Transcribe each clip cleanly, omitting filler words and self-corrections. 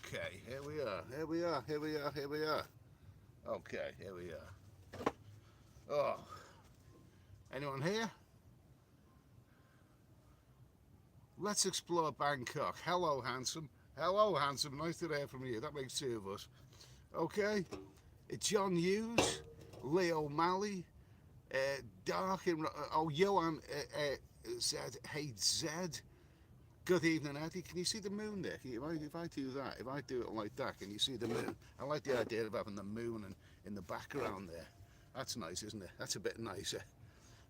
Okay, here we are, here we are, here we are, here we are. Okay, here we are. Oh, anyone here? Let's explore Bangkok. Hello, handsome. Hello, handsome. Nice to hear from you. That makes two of us. Okay, John Hughes, Leo Malley, Dark and Johan Zed. Hey Zed. Good evening, Eddie. Can you see the moon there? If I do that, if I do it like that, can you see the moon? I like the idea of having the moon in the background there. That's nice, isn't it? That's a bit nicer.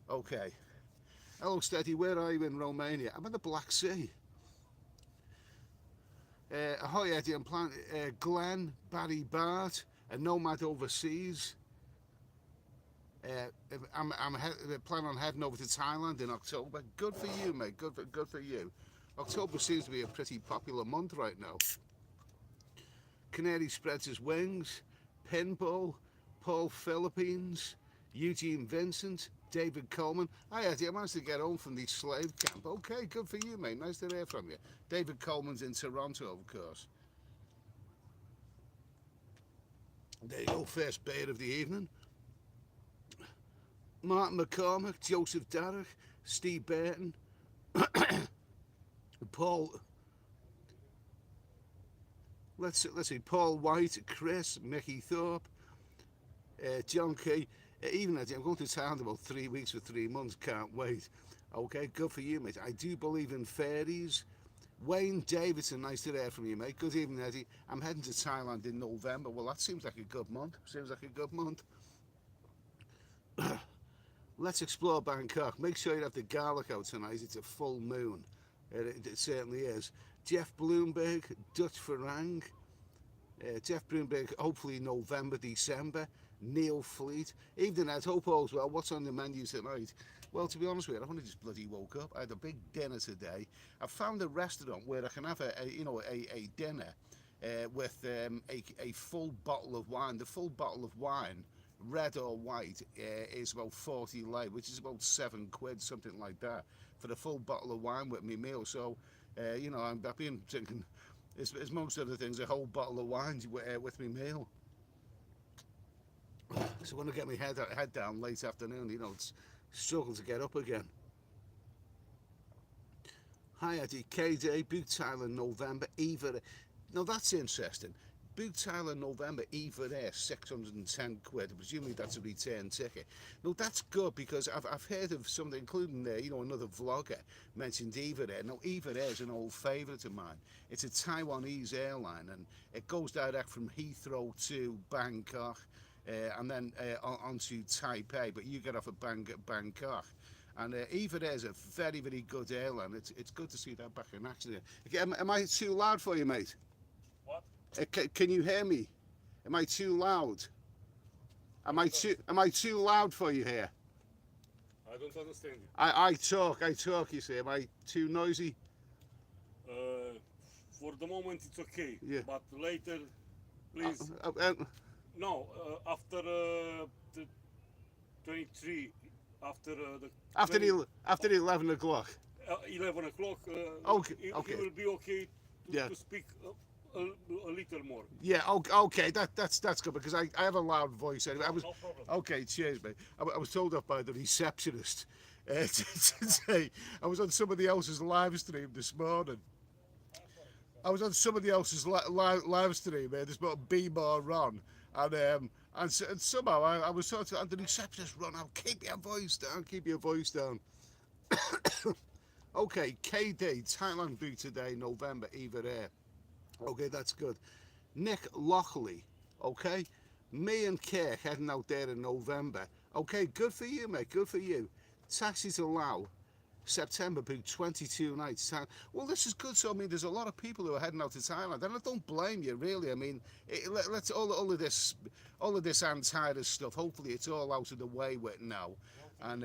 Okay. Hello, Steady. Where are you in Romania? I'm in the Black Sea. Ahoy, Eddie. I'm planning Glenn, Barry Bart, a nomad overseas. I'm planning on heading over to Thailand in October. Good for you, mate. Good for you. October seems to be a pretty popular month right now. Canary spreads his wings. Pinball, Paul Philippines, Eugene Vincent, David Coleman. Hi Eddie, I managed to get home from the slave camp. Okay, good for you, mate. Nice to hear from you. David Coleman's in Toronto, of course. There you go, first beer of the evening. Martin McCormick, Joseph Darragh, Steve Burton, Paul. Let's see, Paul White, Chris, Mickey Thorpe, John Key. Even Eddie, I'm going to Thailand about 3 weeks for 3 months. Can't wait. Okay, good for you, mate. I do believe in fairies. Wayne Davidson, nice to hear from you, mate. Good evening, Eddie. I'm heading to Thailand in November. Well, that seems like a good month. Seems like a good month. Let's explore Bangkok. Make sure you have the garlic out tonight. It's a full moon. It certainly is. Jeff Bloomberg, Dutch Farang. Jeff Bloomberg, hopefully November, December. Neil Fleet. Evening, Ed. Hope all's well. What's on the menu tonight? Well, to be honest with you, I've only just bloody woke up. I had a big dinner today. I found a restaurant where I can have a dinner with a full bottle of wine. The full bottle of wine, red or white, is about 40 lei, which is about £7, something like that, for the full bottle of wine with me meal. So, I've been drinking, as most other things, a whole bottle of wine with me meal. So when I get my head down late afternoon, it's struggle to get up again. Hi Eddie, K-Day, Boot Thailand, November, Eva. Now that's interesting. Boot Thailand, November, Eva Air, £610. Presumably that's a return ticket. Now that's good because I've heard of something, including another vlogger mentioned Eva Air. Now Eva Air is an old favourite of mine. It's a Taiwanese airline and it goes direct from Heathrow to Bangkok. And then onto Taipei, but you get off at Bangkok. And Eva Air is a very, very good airline. It's good to see that back in action. Am I too loud for you, mate? What? Can you hear me? Am I too loud? Am I too loud for you here? I don't understand you. I talk. You see, am I too noisy? For the moment, it's okay. Yeah. But later, please. No, after the 23, after the after 11 o'clock. 11 o'clock. Okay. It will be okay to speak a little more. Yeah. Okay. That's good because I have a loud voice. Anyway. No problem. Okay. Cheers, mate. I was told off by the receptionist to say I was on somebody else's live stream this morning. I was on somebody else's live stream. There's about Be More Ron. And somehow I was sort of, and the receptionist run out, keep your voice down. Okay, KD, Thailand boot today, November, Eva Air. Okay, that's good. Nick Lockley, okay? Me and Kirk heading out there in November. Okay, good for you, mate, good for you. Taxi to Laos, September boot, 22 nights. Well, this is good. So, I mean, there's a lot of people who are heading out to Thailand, and I don't blame you, really. I mean, let's all of this anti stuff. Hopefully, it's all out of the way with now, and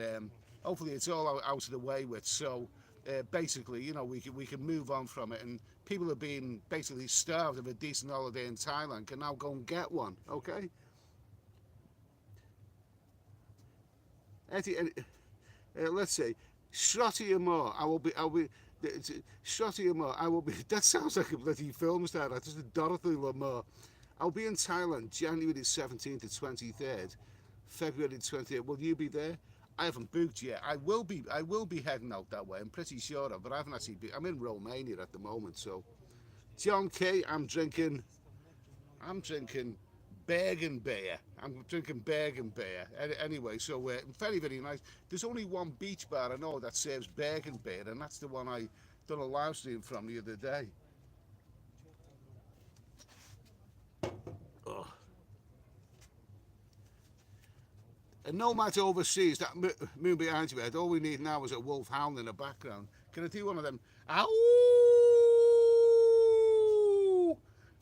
hopefully, it's all out of the way with. So, basically, we can move on from it, and people are being basically starved of a decent holiday in Thailand can now go and get one. Okay. Eddie, let's see. Shrotti and more. I will be Shotty Lamar, I will be. That sounds like a bloody film star. That's just a Dorothy Lamar. I'll be in Thailand January 17th to 23rd, February 28th. Will you be there? I haven't booked yet. I will be. I will be heading out that way. I'm pretty sure of, but I haven't actually. I'm in Romania at the moment. So, John K. I'm drinking. I'm drinking Bergen beer. I'm drinking Bergen beer. Anyway, so very, very nice. There's only one beach bar I know that serves Bergen beer, and that's the one I done a live stream from the other day. Oh. And no matter overseas, that moon behind you, Ed, all we need now is a wolf howling in the background. Can I do one of them? Ow!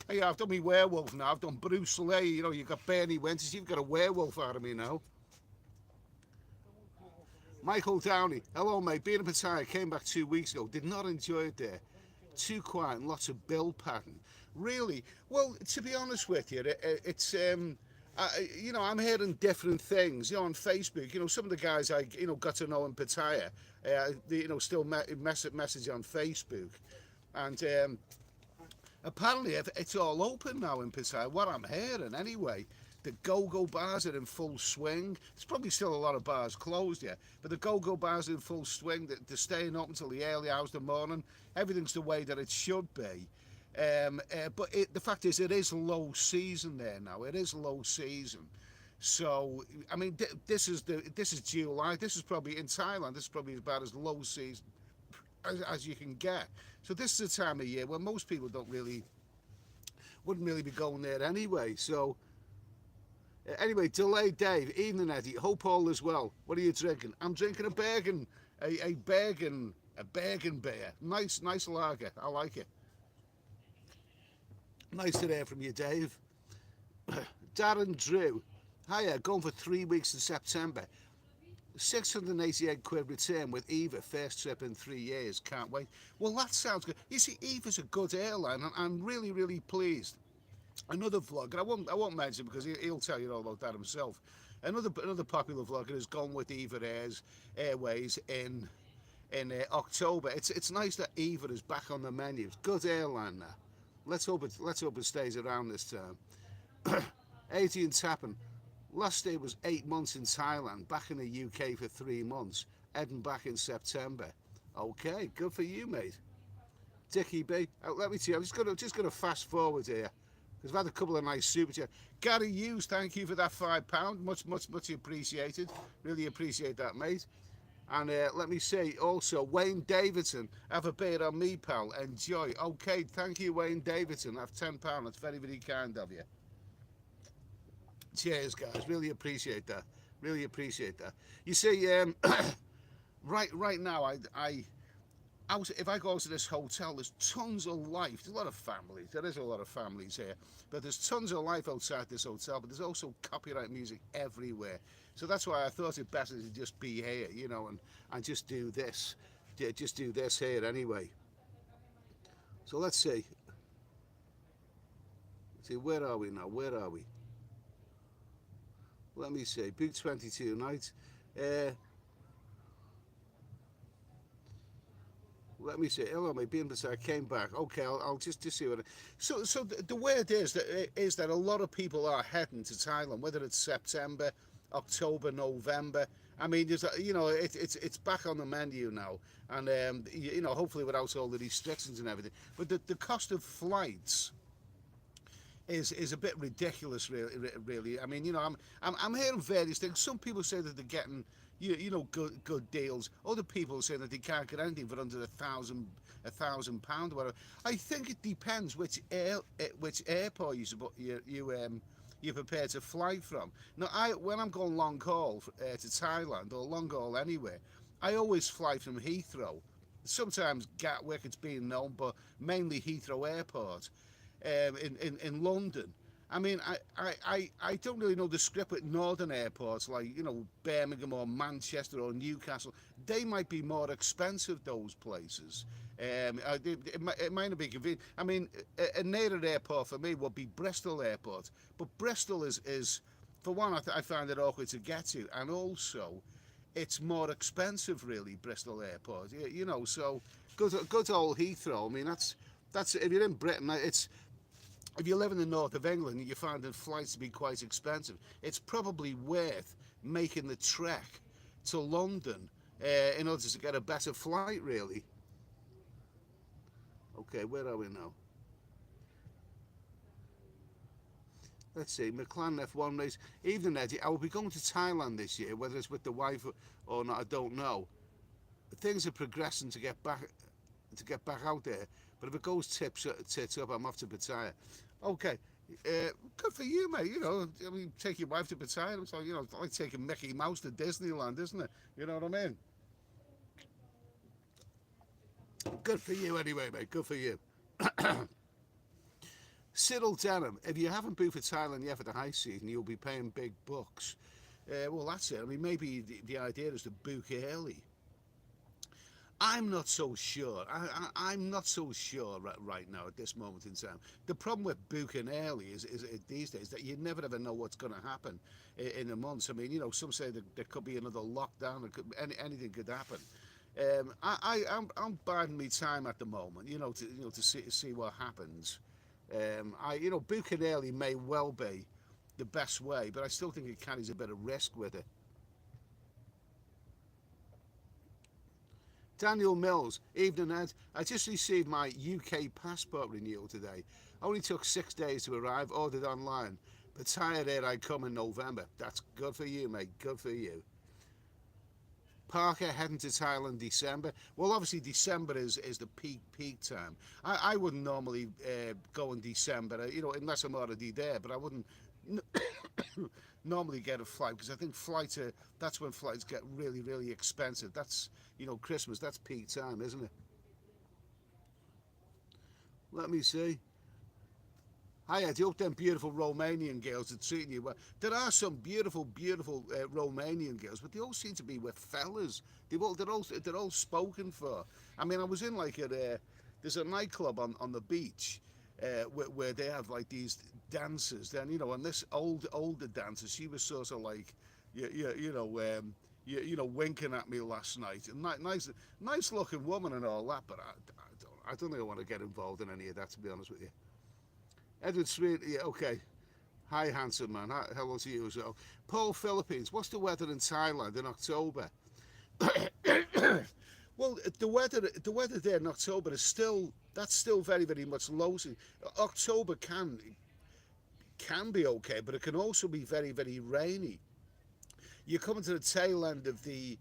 Hey, I've done me werewolf now. I've done Bruce Lee. You know, you've got Bernie Winters. You've got a werewolf out of me now. Michael Downey. Hello, mate. Being in Pattaya, came back 2 weeks ago. Did not enjoy it there. Too quiet and lots of bill pattern. Really? Well, to be honest with you, it's... you know, I'm hearing different things, you know, on Facebook. You know, some of the guys I, you know, got to know in Pattaya, you know, still message on Facebook. And apparently it's all open now in Pattaya, what I'm hearing anyway. The go-go bars are in full swing. There's probably still a lot of bars closed yet, but the go-go bars are in full swing. They're staying open until the early hours of the morning. Everything's the way that it should be. But the fact is, it is low season there now. It is low season. So, I mean, this is July. This is probably, in Thailand, this is probably about as low season as you can get. So this is the time of year when most people wouldn't really be going there anyway. So, anyway, Delayed Dave, evening Eddie, hope all is well. What are you drinking? I'm drinking a Bergen beer. Nice lager. I like it. Nice to hear from you, Dave. Darren Drew. Hiya, going for 3 weeks in September. 688 quid return with EVA, first trip in 3 years. Can't wait. Well, that sounds good. You see, EVA's a good airline, and I'm really, really pleased. Another vlogger, I won't mention because he'll tell you all about that himself. Another popular vlogger has gone with EVA Airways in October. It's nice that EVA is back on the menu. It's good airline now. Let's hope it stays around this term. Adrian Tappan. Last stay was 8 months in Thailand, back in the UK for 3 months, heading back in September. Okay, good for you, mate. Dickie B. Let me see, I'm just gonna fast forward here, because I've had a couple of nice super chats. Gary Hughes, thank you for that £5. Much appreciated. Really appreciate that, mate. And let me say also, Wayne Davidson, have a beer on me, pal. Enjoy. Okay, thank you, Wayne Davidson. Have £10. That's very, very kind of you. Cheers, guys. Really appreciate that. Really appreciate that. You see, right now, if I go to this hotel, there's tons of life. There's a lot of families. There is a lot of families here. But there's tons of life outside this hotel. But there's also copyright music everywhere. So that's why I thought it better to just be here, you know, and just do this. Just do this here anyway. So let's see. Where are we now? Where are we? Let me see. Book 22 nights. Let me see. Hello, mate. Being I came back. Okay, I'll just see what. So the word is that a lot of people are heading to Thailand, whether it's September, October, November. I mean, there's you know, it's back on the menu now, and you know, hopefully without all the restrictions and everything. But the cost of flights is a bit ridiculous, really. I mean, you know, I'm hearing various things. Some people say that they're getting you know good deals. Other people say that they can't get anything for under £1,000 or whatever. I think it depends which airport you're prepared to fly from. Now, when I'm going long haul to Thailand or long haul anywhere, I always fly from Heathrow. Sometimes Gatwick, it's being known, but mainly Heathrow Airport in London. I mean, I don't really know the script at northern airports like, you know, Birmingham or Manchester or Newcastle. They might be more expensive, those places. It might not be convenient. I mean, a nearer airport for me would be Bristol Airport. But Bristol is for one, I find it awkward to get to. And also, it's more expensive, really, Bristol Airport. You know, so good old Heathrow. I mean, that's if you're in Britain, it's if you live in the north of England and you find the flights to be quite expensive, it's probably worth making the trek to London in order to get a better flight, really. Okay, where are we now? Let's see, McLaren F1 race. Evening, Eddie. I will be going to Thailand this year, whether it's with the wife or not, I don't know. Things are progressing to get back out there, but if it goes tits up, I'm off to Pattaya. Okay, good for you, mate. You know, I mean, take your wife to Pattaya. So, you know, it's like taking Mickey Mouse to Disneyland, isn't it? You know what I mean? Good for you, anyway, mate. Good for you. Cyril Denham, if you haven't booked for Thailand yet for the high season, you'll be paying big bucks. Well, that's it. I mean, maybe the idea is to book early. I'm not so sure. I'm not so sure right now at this moment in time. The problem with booking early is these days that you never ever know what's going to happen in the months. I mean, you know, some say that there could be another lockdown. Anything could happen. I'm biding my time at the moment. To see what happens. Booking early may well be the best way, but I still think it carries a bit of risk with it. Daniel Mills, evening Ed. I just received my UK passport renewal today. Only took 6 days to arrive, ordered online. But tired here I come in November. That's good for you, mate. Good for you. Parker heading to Thailand December. Well, obviously December is the peak time. I wouldn't normally go in December, unless I'm already there. But I wouldn't normally get a flight because I think that's when flights get really, really expensive. That's Christmas. That's peak time, isn't it? Let me see. Hi, Ed. You hope them beautiful Romanian girls are treating you well. There are some beautiful, beautiful Romanian girls, but they all seem to be with fellas. They're all spoken for. I mean, I was in there's a nightclub on the beach where they have like these dancers. Then and this older dancer, she was sort of like, winking at me last night. And nice looking woman and all that, but I don't think I want to get involved in any of that, to be honest with you. Edward Street, yeah, okay. Hi, handsome man. Hello to you as well. Paul Philippines, what's the weather in Thailand in October? Well, the weather there in October is still very, very much low. October can be okay, but it can also be very, very rainy. You're coming to the tail end of the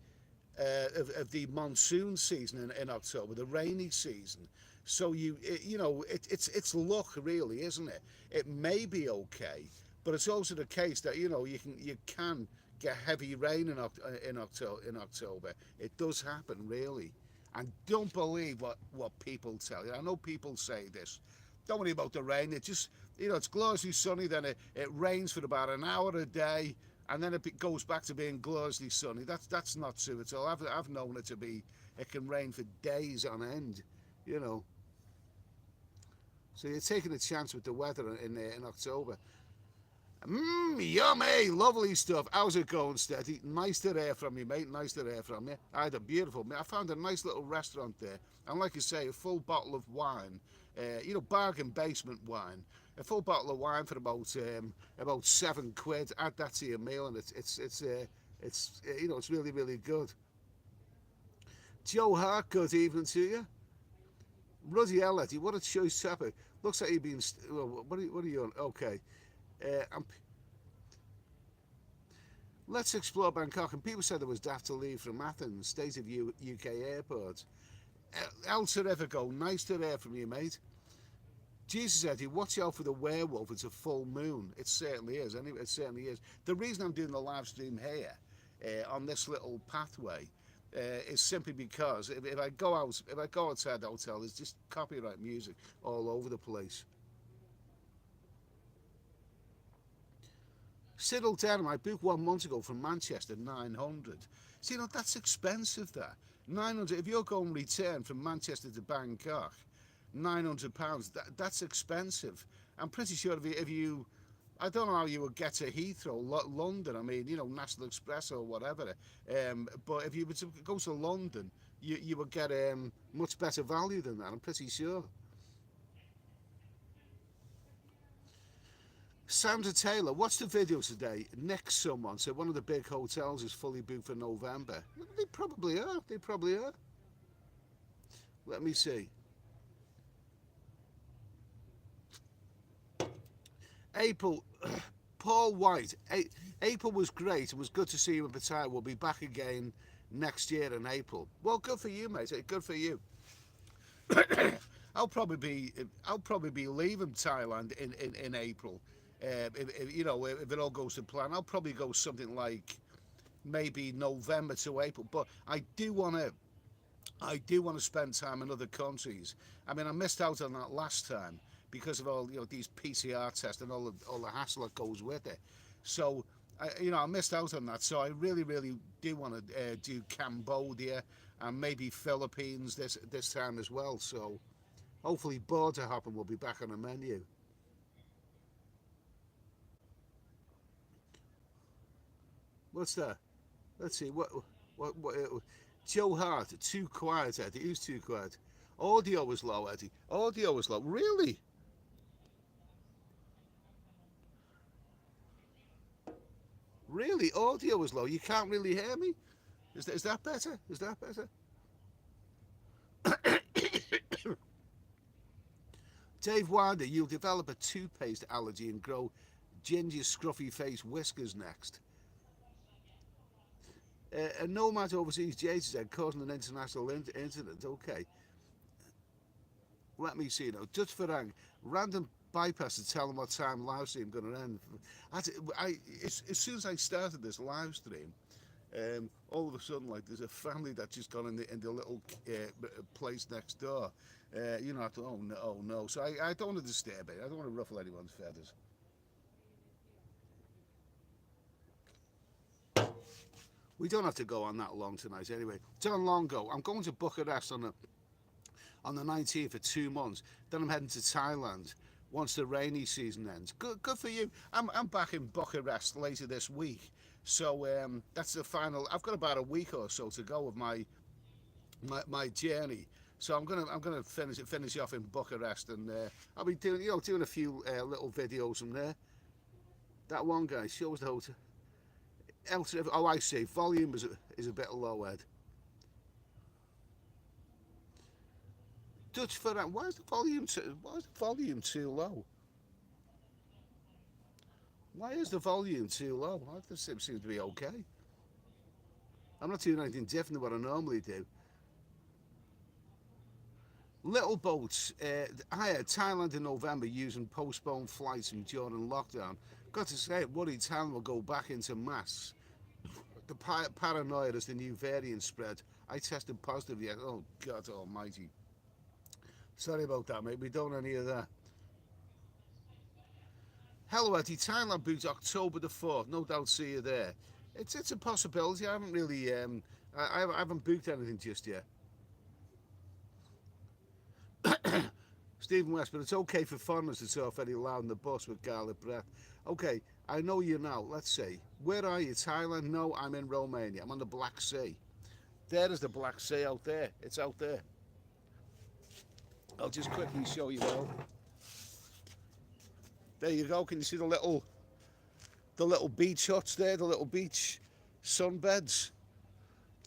monsoon season in October, the rainy season. So it's luck, really, isn't it? It may be okay, but it's also the case that you can get heavy rain in October. It does happen, really, and don't believe what people tell you. I know people say this. Don't worry about the rain. It just it's gloriously sunny. Then it rains for about an hour a day, and then it goes back to being gloriously sunny. That's not true at all. I've known it to be. It can rain for days on end. So you're taking a chance with the weather in October. Yummy, lovely stuff. How's it going, Steady? Nice to hear from you, mate. Nice to hear from you. I found a nice little restaurant there, and like I say, a full bottle of wine. Bargain basement wine. A full bottle of wine for about £7. Add that to your meal, and it's really, really good. Joe Hart, good evening to you. Ruddy Eddie, what a choice topic. Looks like you've been. What are you on? Okay. Let's explore Bangkok. And people said it was daft to leave from Athens, state of UK airport. Elsa Evergo, nice to hear from you, mate. Jesus, Eddie, watch out for the werewolf. It's a full moon. It certainly is. Anyway, it certainly is. The reason I'm doing the live stream here on this little pathway is simply because if I go outside the hotel, there's just copyright music all over the place. Cyril Denham, I booked 1 month ago from Manchester, 900. See, that's expensive, that. 900, if you're going return from Manchester to Bangkok, £900, that's expensive. I'm pretty sure if you I don't know how you would get to Heathrow, London. I mean, you know, National Express or whatever. But if you were to go to London, you would get much better value than that. I'm pretty sure. Sandra Taylor, what's the video today? Next someone said one of the big hotels is fully booked for November. They probably are. They probably are. Let me see. April, Paul White. April was great. It was good to see you in Pattaya. We'll be back again next year in April. Well, good for you, mate. Good for you. I'll probably be leaving Thailand in April. If, you know, if it all goes to plan, I'll probably go something like maybe November to April. But I do want to spend time in other countries. I mean, I missed out on that last time because of all, you know, these PCR tests and all the hassle that goes with it. So I missed out on that. So I really do want to do Cambodia and maybe Philippines this time as well. So hopefully border hopping will be back on the menu. What's that? Let's see. What Joe Hart, too quiet, Eddie. Who's too quiet? Audio was low, Eddie. Audio was low. Really? Really? Audio was low. You can't really hear me? Is that better? Is that better? Dave Wilder, you'll develop a toothpaste allergy and grow ginger, scruffy face whiskers next. A nomad overseas, Jason said, causing an international incident. Okay. Let me see now. Dutch Farang, random bypass to tell them what time live stream going to end. As soon as I started this live stream, all of a sudden, like, there's a family that just gone in the little place next door. You know, I thought, oh no, oh no. So I don't want to disturb it. I don't want to ruffle anyone's feathers. We don't have to go on that long tonight anyway. John Longo, I'm going to Bucharest on the 19th for 2 months. Then I'm heading to Thailand once the rainy season ends. Good for you. I'm back in Bucharest later this week. So that's the final. I've got about a week or so to go of my journey. So I'm gonna finish off in Bucharest, and I'll be doing a few little videos from there. That one guy shows the hotel. Oh, I see. Volume is a bit low, Ed. Dutch for that. Why is the volume too low? Why is the volume too low? This seems to be okay. I'm not doing anything different than what I normally do. Little boats. I had Thailand in November using postponed flights from during lockdown. Got to say, worried Thailand will go back into masks. The paranoia as the new variant spread. I tested positive yet. Oh, God almighty. Sorry about that, mate. We don't any of that. Hello, Eddie. Thailand boots October the 4th. No doubt see you there. It's a possibility. I haven't really... I haven't booked anything just yet. Stephen West, but it's okay for foreigners to talk very loud in the bus with garlic breath. Okay, I know you now. Let's see. Where are you? Thailand? No, I'm in Romania. I'm on the Black Sea. There is the Black Sea out there. It's out there. I'll just quickly show you now. There you go. Can you see the little beach huts there? The little beach sunbeds?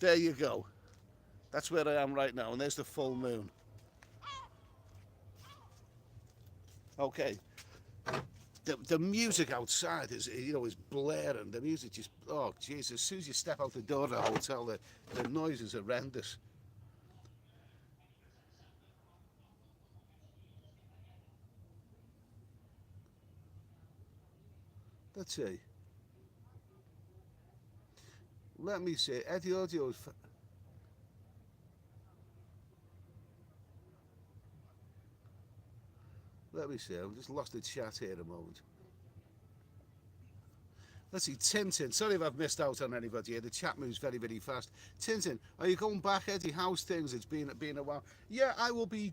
There you go. That's where I am right now, and there's the full moon. Okay. The music outside is blaring. The music just, oh Jesus! As soon as you step out the door of the hotel, the noise is horrendous. Let's see. Let me see. Eddie Audio is. Let me see. I've just lost the chat here a moment. Let's see, Tintin. Sorry if I've missed out on anybody here. The chat moves very, very fast. Tintin, are you going back, Eddie? How's things? It's been a while. Yeah, I will be.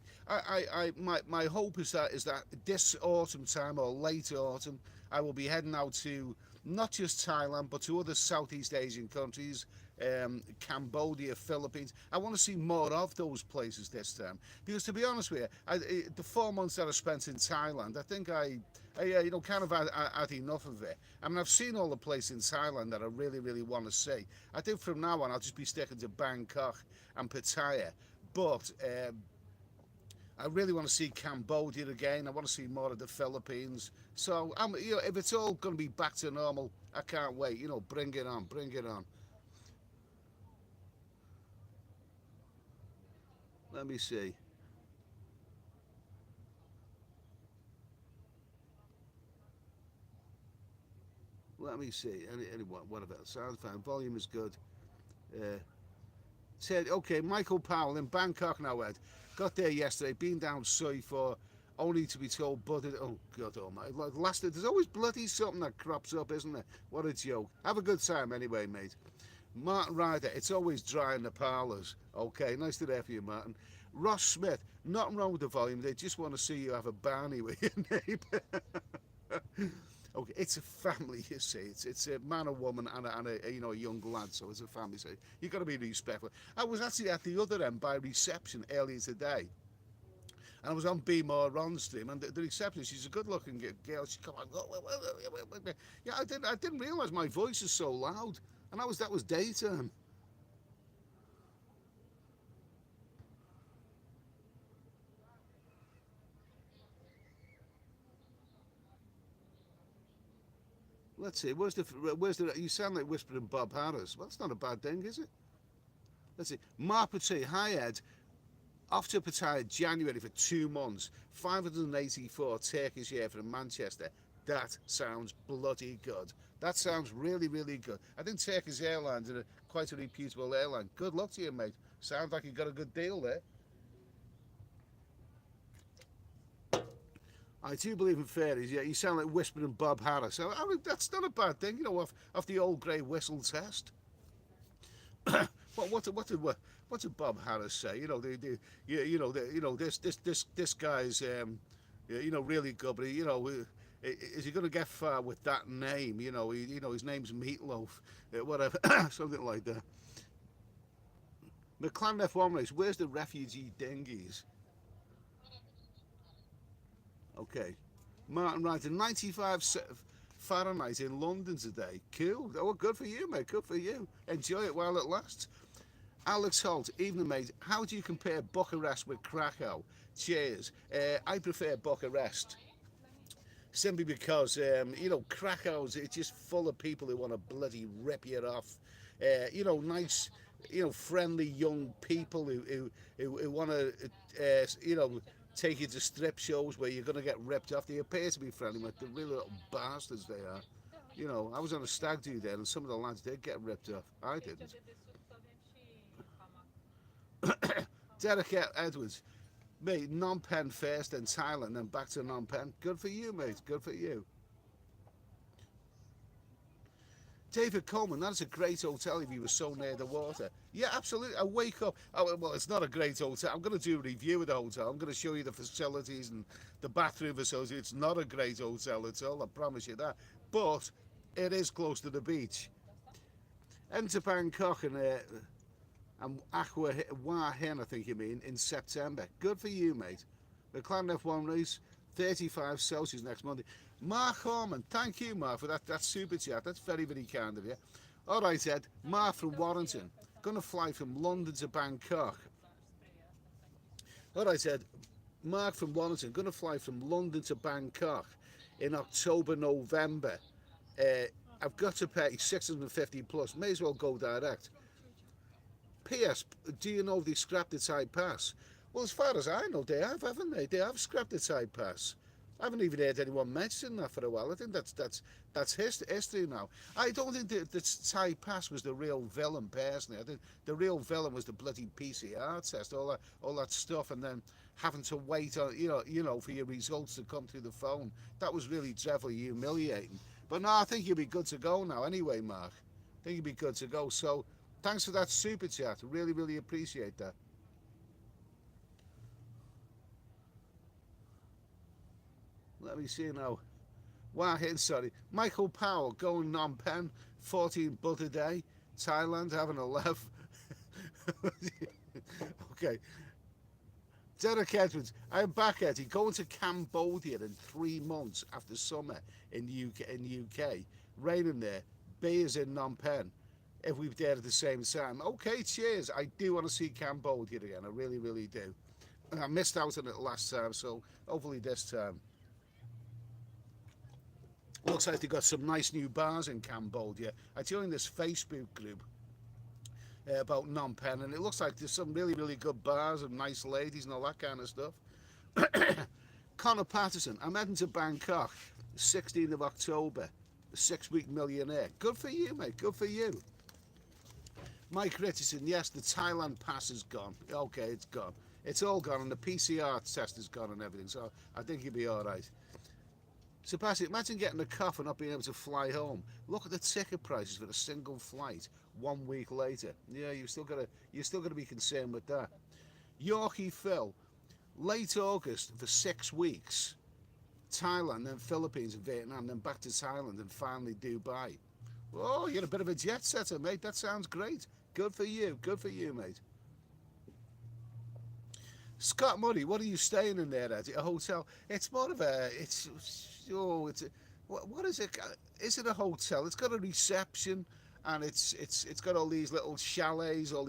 My hope is that this autumn time or late autumn, I will be heading out to not just Thailand but to other Southeast Asian countries, Cambodia, Philippines. I want to see more of those places this time because, to be honest with you, the 4 months that I spent in Thailand, I think I kind of had enough of it. I mean, I've seen all the places in Thailand that I really, really want to see. I think from now on I'll just be sticking to Bangkok and Pattaya, but I really want to see Cambodia again. I want to see more of the Philippines. So, if it's all going to be back to normal, I can't wait. Bring it on, bring it on. Let me see. Let me see. Whatever. Sound fine. Volume is good. Said, okay, Michael Powell in Bangkok now, Ed. Got there yesterday. Been down Soi for only to be told, oh, God almighty. There's always bloody something that crops up, isn't there? What a joke. Have a good time anyway, mate. Martin Ryder, it's always dry in the parlours. Okay, nice to hear from you, Martin. Ross Smith, nothing wrong with the volume. They just want to see you have a Barney with your neighbour. Okay, it's a family, you see. It's a man, a woman, and a young lad. So it's a family. So you got to be respectful. I was actually at the other end by reception earlier today, and I was on B More Ron stream, and the receptionist, she's a good-looking girl. She come on, yeah, I didn't realise my voice is so loud, and that was daytime. Let's see. Where's the? You sound like whispering Bob Harris. Well, that's not a bad thing, is it? Let's see. Mark Pattaya. Hi, Ed. Off to Pattaya January for 2 months. 584 Turkish air from Manchester. That sounds bloody good. That sounds really, really good. I think Turkish Airlines are quite a reputable airline. Good luck to you, mate. Sounds like you got a good deal there. I do believe in fairies. Yeah, you sound like whispering Bob Harris. I mean, that's not a bad thing, off the old grey whistle test. What did Bob Harris say? This guy's really good, but is he going to get far with that name? His name's Meatloaf, whatever, something like that. McLaren F1 race. Where's the refugee dinghies? Okay. Martin Ryder, 95 Fahrenheit in London today. Cool. Oh, good for you, mate. Good for you. Enjoy it while it lasts. Alex Holt, evening, mate. How do you compare Bucharest with Krakow? Cheers. I prefer Bucharest. Simply because, Krakow's, it's just full of people who want to bloody rip you off. Nice, friendly young people who want to, take you to strip shows where you're going to get ripped off. They appear to be friendly, but they're really little bastards they are. I was on a stag do there and some of the lads did get ripped off. I didn't. Derek Edwards, mate, Phnom Penh first, then Thailand, then back to Phnom Penh. Good for you, mate. Good for you. David Coleman, that's a great hotel if you were so near the water. Yeah, absolutely. I wake up. Oh, well, it's not a great hotel. I'm going to do a review of the hotel. I'm going to show you the facilities and the bathroom facilities. It's not a great hotel at all, I promise you that. But it is close to the beach. Enter Bangkok and Aqua Hua Hin, I think you mean, in September. Good for you, mate. The McLaren F1 race, 35 Celsius next Monday. Mark Harmon, thank you, Mark, for that super chat. That's very, very kind of you. All right, Ed. Mark from Warrington. Going to fly from London to Bangkok. All right, Ed. Mark from Warrington. Going to fly from London to Bangkok in October, November. I've got to pay 650 plus. May as well go direct. P.S. Do you know if they scrapped the Thai pass? Well, as far as I know, they have, haven't they? They have scrapped the Thai pass. I haven't even heard anyone mention that for a while. I think that's history now. I don't think the Thai pass was the real villain, personally. I think the real villain was the bloody PCR test, all that stuff, and then having to wait on, for your results to come through the phone. That was really dreadfully humiliating. But no, I think you'll be good to go now anyway, Mark. I think you'll be good to go. So thanks for that super chat. Really, really appreciate that. Let me see now. Wow, sorry. Michael Powell going Phnom Penh, 14 Buddha Day, Thailand, having a laugh. Okay. Derek Edwards, I'm back, Eddie. Going to Cambodia in 3 months after summer in UK. Raining there. Beers in Phnom Penh. If we've there at the same time. Okay, cheers. I do want to see Cambodia again. I really, really do. I missed out on it last time, so hopefully this time. Looks like they've got some nice new bars in Cambodia. I joined this Facebook group about Phnom Penh, and it looks like there's some really, really good bars and nice ladies and all that kind of stuff. Connor Patterson, I'm heading to Bangkok, 16th of October, the 6-week millionaire. Good for you, mate, good for you. Mike Richardson, yes, the Thailand pass is gone. Okay, it's gone. It's all gone, and the PCR test is gone and everything, so I think you'll be all right. Sebastian, imagine getting a cough and not being able to fly home. Look at the ticket prices for a single flight 1 week later. Yeah, you're still gonna be concerned with that. Yorkie Phil, late August for 6 weeks. Thailand, then Philippines and Vietnam, then back to Thailand and finally Dubai. Oh, you're a bit of a jet setter, mate. That sounds great. Good for you, mate. Scott Murray, what are you staying in there at? A hotel? It's more of a, what is it? Is it a hotel? It's got a reception, and it's got all these little chalets, and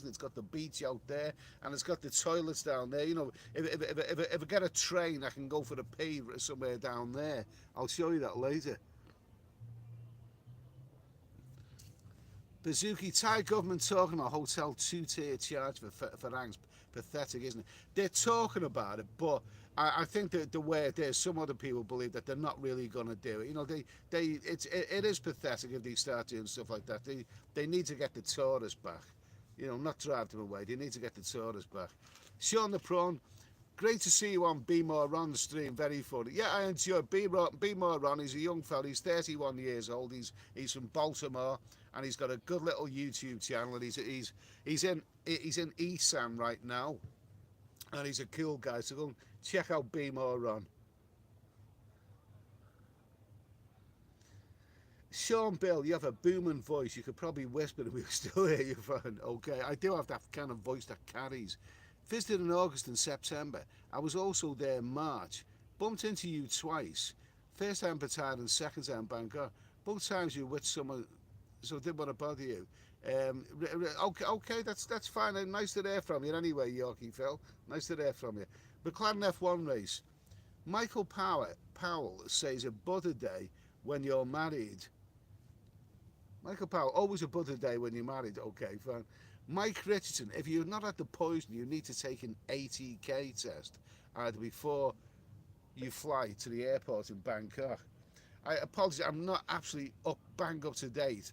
it's got the beach out there, and it's got the toilets down there. You know, if I get a train, I can go for the pee somewhere down there. I'll show you that later. Bazuki, Thai government talking about hotel 2-tier charge for ranks. Pathetic, isn't it? They're talking about it, but I think that the way it is, some other people believe that they're not really going to do it. You know, it is pathetic if they start doing stuff like that. They need to get the tourists back. You know, not drive them away. They need to get the tourists back. Sean the Prawn, great to see you on Be More Ron stream. Very funny. Yeah, I enjoy Be More Ron. He's a young fella. He's 31 years old. He's from Baltimore, and he's got a good little YouTube channel. And he's in Isan right now, and he's a cool guy. So go and check out Be More Ron. Sean Bill, you have a booming voice. You could probably whisper and we'll still hear you fine. Okay, I do have that kind of voice that carries. Visited in August and September. I was also there in March. Bumped into you twice. First time Pattaya and second time Bangkok. Both times you were with someone, so I didn't want to bother you. Okay, that's fine. Nice to hear from you anyway, Yorkie Phil. Nice to hear from you. McLaren F1 race. Michael Powell says a Buddha day when you're married. Michael Powell, always a Buddha day when you're married. Okay, fine. Mike Richardson, if you've not had the poison, you need to take an ATK test either before you fly to the airport in Bangkok. I apologize, I'm not actually bang up to date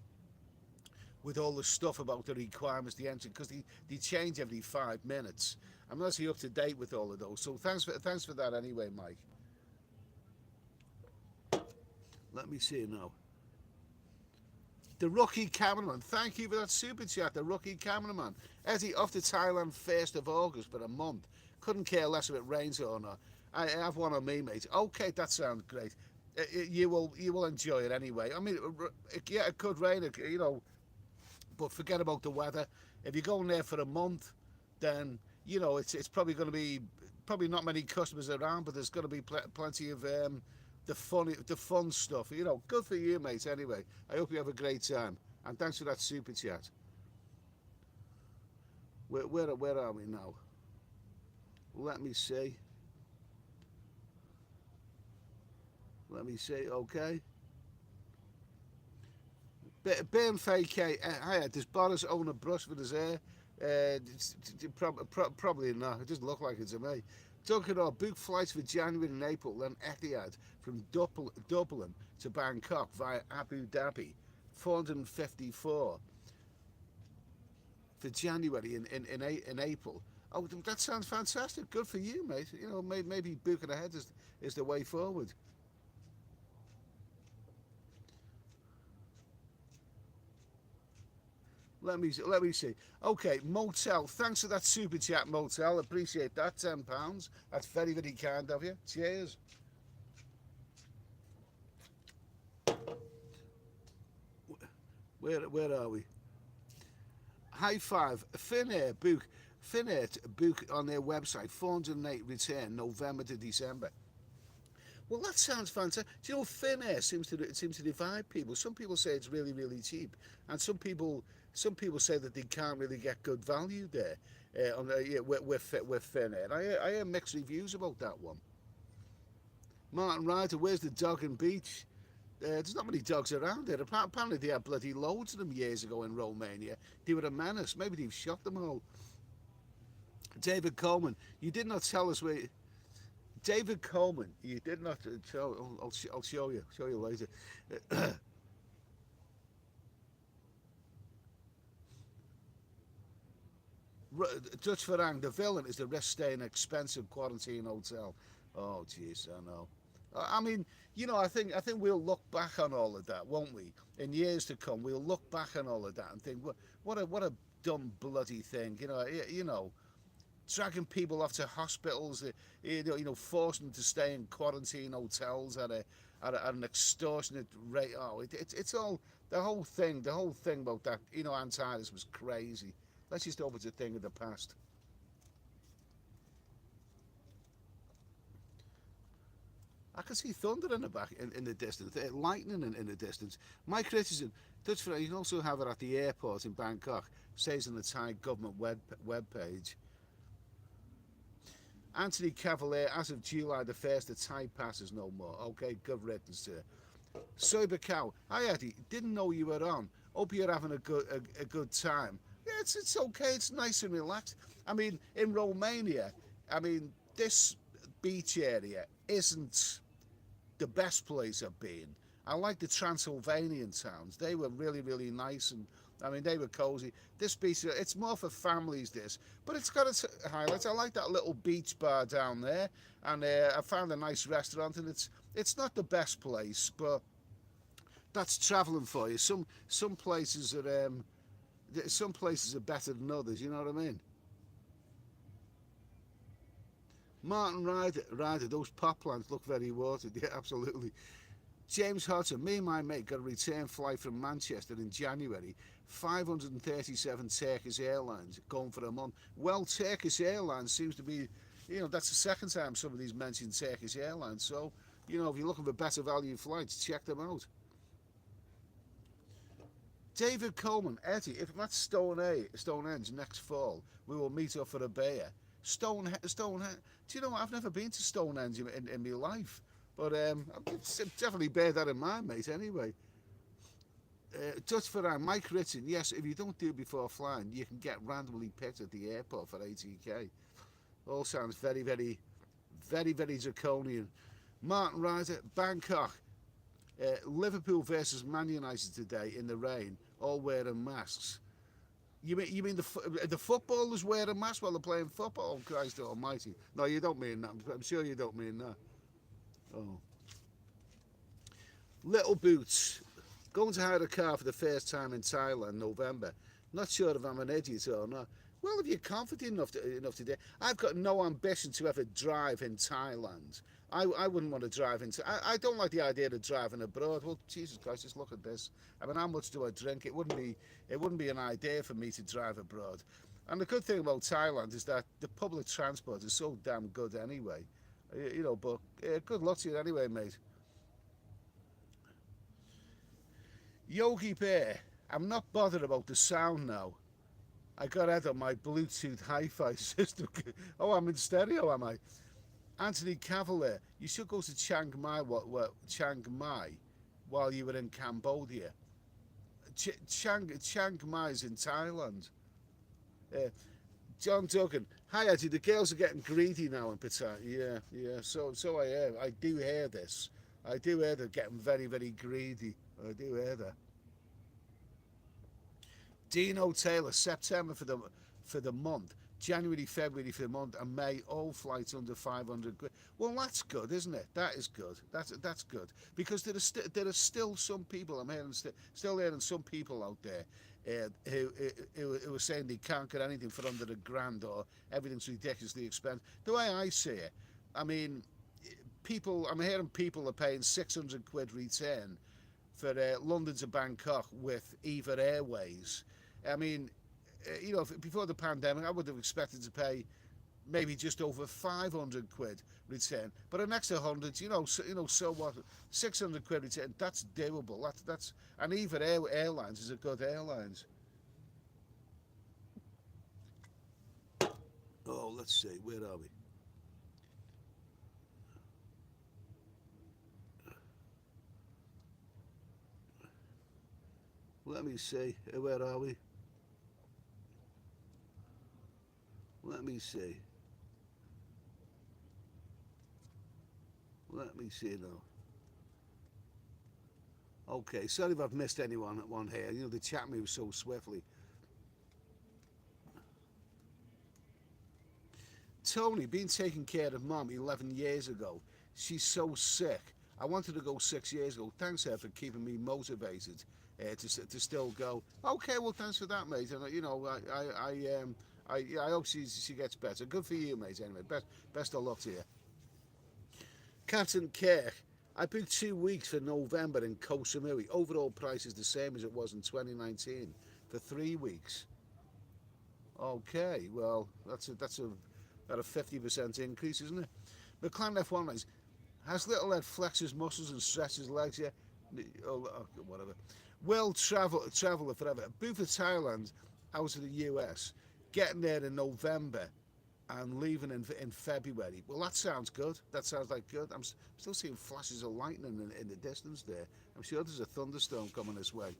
with all the stuff about the requirements, the entry, because they change every 5 minutes. I'm not actually up to date with all of those. So thanks for that anyway, Mike. Let me see now. The rookie cameraman, thank you for that super chat. The rookie cameraman, Eddie, off to Thailand 1st of August for a month. Couldn't care less if it rains or not. I have one on me, mate. Okay, that sounds great. You will enjoy it anyway. I mean, yeah, it could rain, you know, but forget about the weather. If you're going there for a month, then you know it's probably going to be not many customers around, but there's going to be plenty of the fun stuff. You know, good for you, mate. Anyway, I hope you have a great time, and thanks for that super chat. Where are we now? Let me see. Okay. Ben Fake, hi, does Boris own a brush for his hair? Probably not. It doesn't look like it to me. Talking about book flights for January and April, then Etihad from Dublin to Bangkok via Abu Dhabi, 454 for January in April. Oh, that sounds fantastic. Good for you, mate. You know, maybe booking ahead is the way forward. Let me see. Okay, Motel. Thanks for that super chat, Motel. Appreciate that. £10. That's very very kind of you. Cheers. Where are we? High five. Finnair book on their website. 408 return November to December. Well, that sounds fantastic. Do you know, Finnair seems to divide people. Some people say it's really really cheap, and some people say that they can't really get good value there. With Finnair, I hear mixed reviews about that one. Martin Ryder, where's the dog and beach? There's not many dogs around there. Apparently they had bloody loads of them years ago in Romania. They were a menace. Maybe they've shot them all. David Coleman, you did not tell us where. David Coleman, you did not show. I'll show you later. Dutch Farang, the villain is the rest-staying expensive quarantine hotel. Oh, jeez, I know. I mean, I think we'll look back on all of that, won't we? In years to come, we'll look back on all of that and think, what a dumb bloody thing. Dragging people off to hospitals, forcing them to stay in quarantine hotels at an extortionate rate. Oh, it's all the whole thing. The whole thing about that, Antares was crazy. Let's just hope it's a thing of the past. I can see thunder in the back, in the distance, lightning in the distance. Mike Richardson, Dutch for you can also have it at the airport in Bangkok, says on the Thai government web page. Anthony Cavalier, as of July the 1st, the Thai passes no more. Okay, good riddance, sir. Sober Cow, hi Eddie, didn't know you were on. Hope you're having a good time. Yeah, it's okay, it's nice and relaxed. I mean, in Romania, this beach area isn't the best place I've been. I like the Transylvanian towns. They were really, really nice, and they were cozy. This beach, it's more for families, this, but it's got its highlights. I like that little beach bar down there, and I found a nice restaurant, and it's not the best place, but that's travelling for you. Some places are better than others. You know what I mean? Martin Ryder, those pot plants look very watered. Yeah, absolutely. James Hodson, me and my mate got a return flight from Manchester in January. 537 Turkish Airlines going for a month. Well, Turkish Airlines seems to be, that's the second time somebody's mentioned Turkish Airlines. So, if you're looking for better value flights, check them out. David Coleman, Eddie, if I'm at Stonehenge next fall, we will meet up for a beer. Stonehenge. Do you know what? I've never been to Stonehenge in my life, but I'll definitely bear that in mind, mate. Anyway, Dutch Farang, Mike Ritson. Yes, if you don't do it before flying, you can get randomly picked at the airport for 80k. All sounds very, very, very, very draconian. Martin Ryder, Bangkok. Liverpool versus Man United today in the rain, all wearing masks. You mean the footballers wearing masks while they're playing football? Oh, Christ almighty. No, you don't mean that. I'm sure you don't mean that. Oh. Little Boots. Going to hire a car for the first time in Thailand, November. Not sure if I'm an idiot or not. Well, if you're confident enough to do, I've got no ambition to ever drive in Thailand. I wouldn't want to drive into. I don't like the idea of driving abroad. Well, Jesus Christ, just look at this. How much do I drink? It wouldn't be an idea for me to drive abroad. And the good thing about Thailand is that the public transport is so damn good anyway. But good luck to you anyway, mate. Yogi Bear, I'm not bothered about the sound now. I got out of my Bluetooth hi-fi system. Oh, I'm in stereo, am I? Anthony Cavalier, you should go to Chiang Mai while you were in Cambodia. Chiang Mai is in Thailand. John Duggan, hi Eddie, the girls are getting greedy now in Pattaya. Yeah. So I hear. I do hear this. I do hear they're getting very, very greedy. I do hear that. Dino Taylor, September for the month. January, February for a month, and May all flights under 500 quid. Well, that's good, isn't it? That is good. That's good because there are still some people I'm hearing still hearing some people out there who are saying they can't get anything for under £1,000 or everything's ridiculously expensive. The way I see it, I mean, I'm hearing people are paying 600 quid return for London to Bangkok with Eva Airways. I mean, before the pandemic, I would have expected to pay maybe just over 500 quid return, but an extra 100, so what? 600 quid return, that's doable. That's and Eva Airlines is a good airlines. Oh, let's see, where are we? Let me see, where are we? Let me see. Let me see now. Okay, sorry if I've missed anyone here. The chat moves so swiftly. Tony, been taking care of Mum 11 years ago. She's so sick. I wanted to go 6 years ago. Thanks, her, for keeping me motivated to still go. Okay, well, thanks for that, mate. And I hope she gets better. Good for you, mate. Anyway, best of luck to you. Captain Kirk, I booked 2 weeks for November in Koh Samui. Overall price is the same as it was in 2019 for 3 weeks. Okay, well, that's about a 50% increase, isn't it? McLaren F1 race has Little Ed flexes muscles and stretches legs. Yeah, whatever. World traveller forever. Booked for Thailand out of the US. Getting there in November and leaving in February. Well, that sounds good. That sounds like good. I'm still seeing flashes of lightning in the distance there. I'm sure there's a thunderstorm coming this way.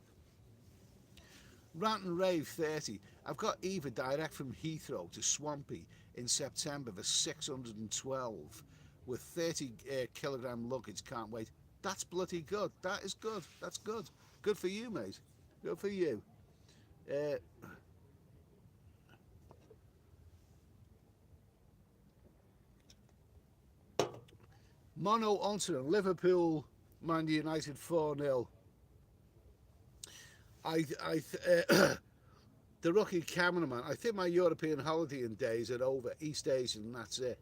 Rant and Rave 30. I've got Eva direct from Heathrow to Swampy in September for 612 with 30 kilogram luggage. Can't wait. That's bloody good. That is good. That's good. Good for you, mate. Good for you. Mono Onton, Liverpool, Man United 4-0. The rookie cameraman, I think my European holidaying days are over. East Asian, and that's it.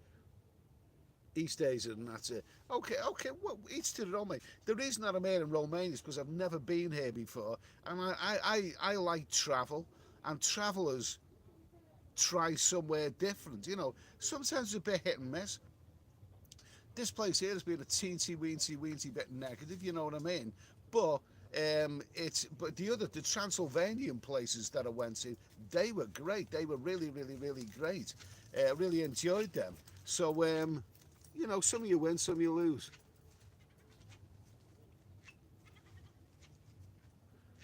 East Asian, and that's it. Okay, well, each to their own, mate. The reason that I'm here in Romania is because I've never been here before, and I like travel, and travellers try somewhere different. Sometimes it's a bit hit and miss. This place here has been a teensy weensy bit negative, you know what I mean? But the Transylvanian places that I went to, they were great. They were really great. Really enjoyed them. So some of you win, some you lose.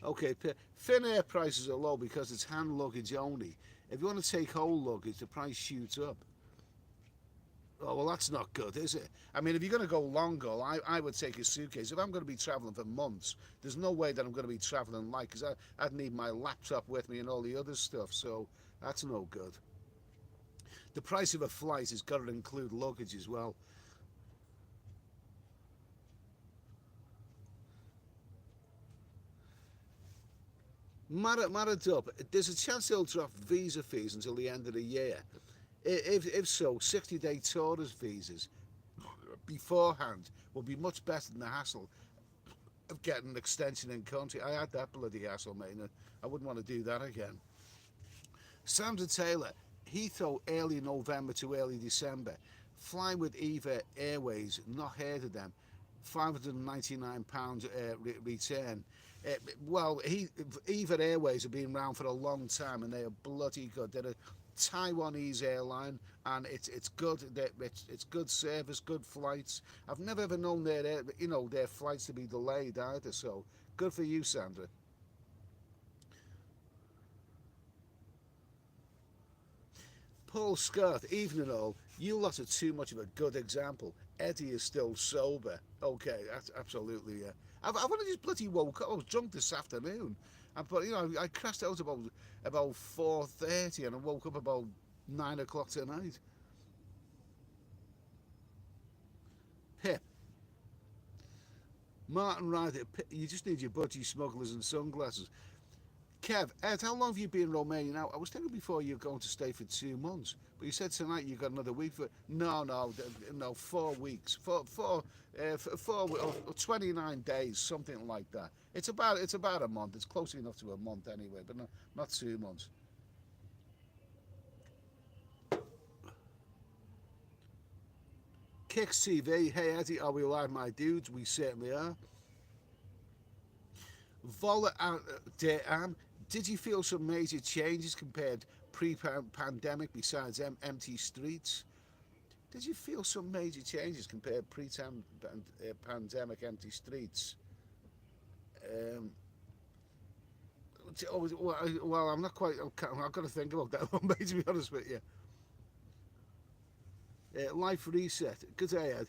Okay, Finnair prices are low because it's hand luggage only. If you want to take whole luggage, the price shoots up. Oh, well, that's not good, is it? I mean, if you're going to go long haul, I would take a suitcase. If I'm going to be travelling for months, there's no way that I'm going to be travelling light, because I'd need my laptop with me and all the other stuff, so that's no good. The price of a flight has got to include luggage as well. Maradup, there's a chance they'll drop visa fees until the end of the year. If so, 60-day tourist visas beforehand will be much better than the hassle of getting an extension in country. I had that bloody hassle, mate, and I wouldn't want to do that again. Sandra Taylor, Heathrow early November to early December. Flying with Eva Airways, not heard of them. £599 return. Well, Eva Airways have been around for a long time and they are bloody good. They're a Taiwanese airline, and it's good. It's good service, good flights. I've never ever known their flights to be delayed either. So good for you, Sandra. Paul Scott, evening all. You lot are too much of a good example. Eddie is still sober. Okay, that's absolutely. I've only just bloody woke up. I was drunk this afternoon. But I crashed out about 4:30, and I woke up about 9 o'clock tonight. Pip. Martin Ryder, you just need your budgie smugglers and sunglasses. Kev, Ed, how long have you been in Romania now? I was thinking before you were going to stay for 2 months, but you said tonight you got another week for. No, 4 weeks, 29 days, something like that. It's about a month. It's close enough to a month anyway, but not 2 months. Kicks TV, hey Eddie, are we live, my dudes? We certainly are. Vola de Am, did you feel some major changes compared pre-pandemic besides empty streets? Did you feel some major changes compared pre-pandemic empty streets? Well, I'm not quite. I've got to think about that one, mate, to be honest with you. Life reset. Good day, Ed.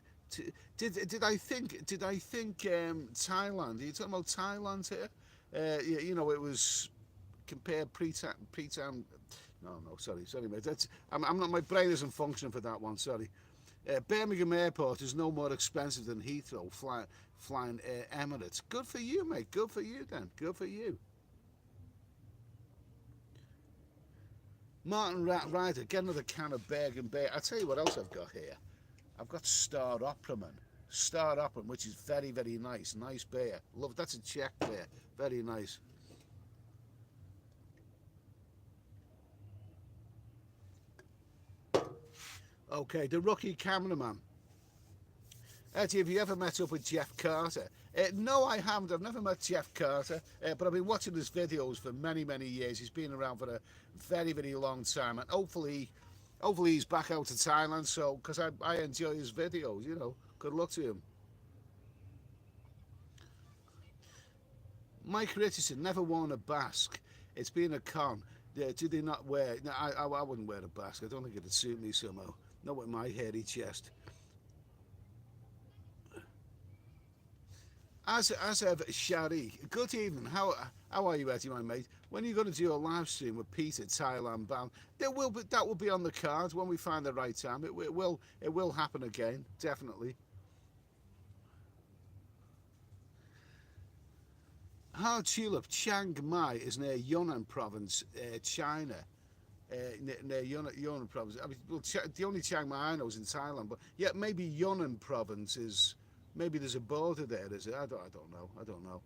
Did I think Thailand? Are you talking about Thailand here? You know, it was compared pre-time. No, sorry, mate. I'm not. My brain isn't functioning for that one. Sorry. Birmingham Airport is no more expensive than Heathrow flying Emirates. Good for you, mate. Good for you, then. Good for you. Martin Ryder, get another can of Bergen Beer. I'll tell you what else I've got here. I've got Star Operaman. Star Operaman, which is very, very nice. Nice beer. Love, that's a Czech beer. Very nice. Okay, the rookie cameraman. Eddie, have you ever met up with Jeff Carter? No, I haven't. I've never met Jeff Carter, but I've been watching his videos for many, many years. He's been around for a very, very long time, and hopefully he's back out to Thailand. So, because I enjoy his videos, you know. Good luck to him. Mike Richardson, never worn a basque. It's been a con. Do they not wear? No, I wouldn't wear a basque. I don't think it'd suit me somehow. Not with my hairy chest. As ever, Shari, good evening. How are you, Eddie, my mate? When are you going to do a live stream with Peter, Thailand bound? That will be on the cards when we find the right time. It will happen again, definitely. Hard Tulip, Chiang Mai is near Yunnan province, China. Near Yunnan province. I mean, well, the only Chiang Mai I know is in Thailand, but yeah, maybe Yunnan province is. Maybe there's a border there, is it? I don't know.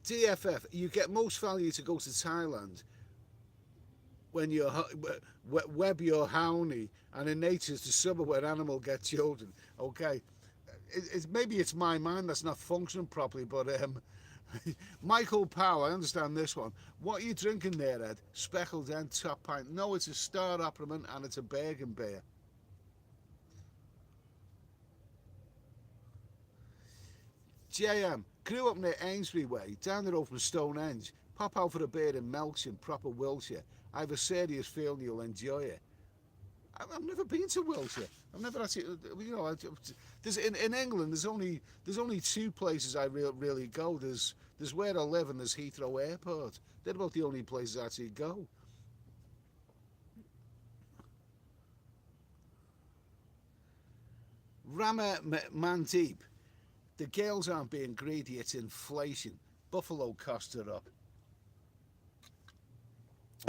DFF, you get most value to go to Thailand when you're web your houni and in nature's the summer where animal get children. Okay, maybe it's my mind that's not functioning properly, but Michael Powell, I understand this one. What are you drinking there, Ed? Speckled End, top pint. No, it's a Star Operaman and it's a Bergen beer. JM, grew up near Ainsbury Way, down the road from Stonehenge. Pop out for a beer in Melksham, proper Wiltshire. I have a serious feeling you'll enjoy it. I've never been to Wiltshire. I've never actually, you know, there's in England. There's only 2 places I really go. There's where I live and there's Heathrow Airport. They're about the only places I actually go. Rama Mandeep, the girls aren't being greedy. It's inflation. Buffalo costs are up.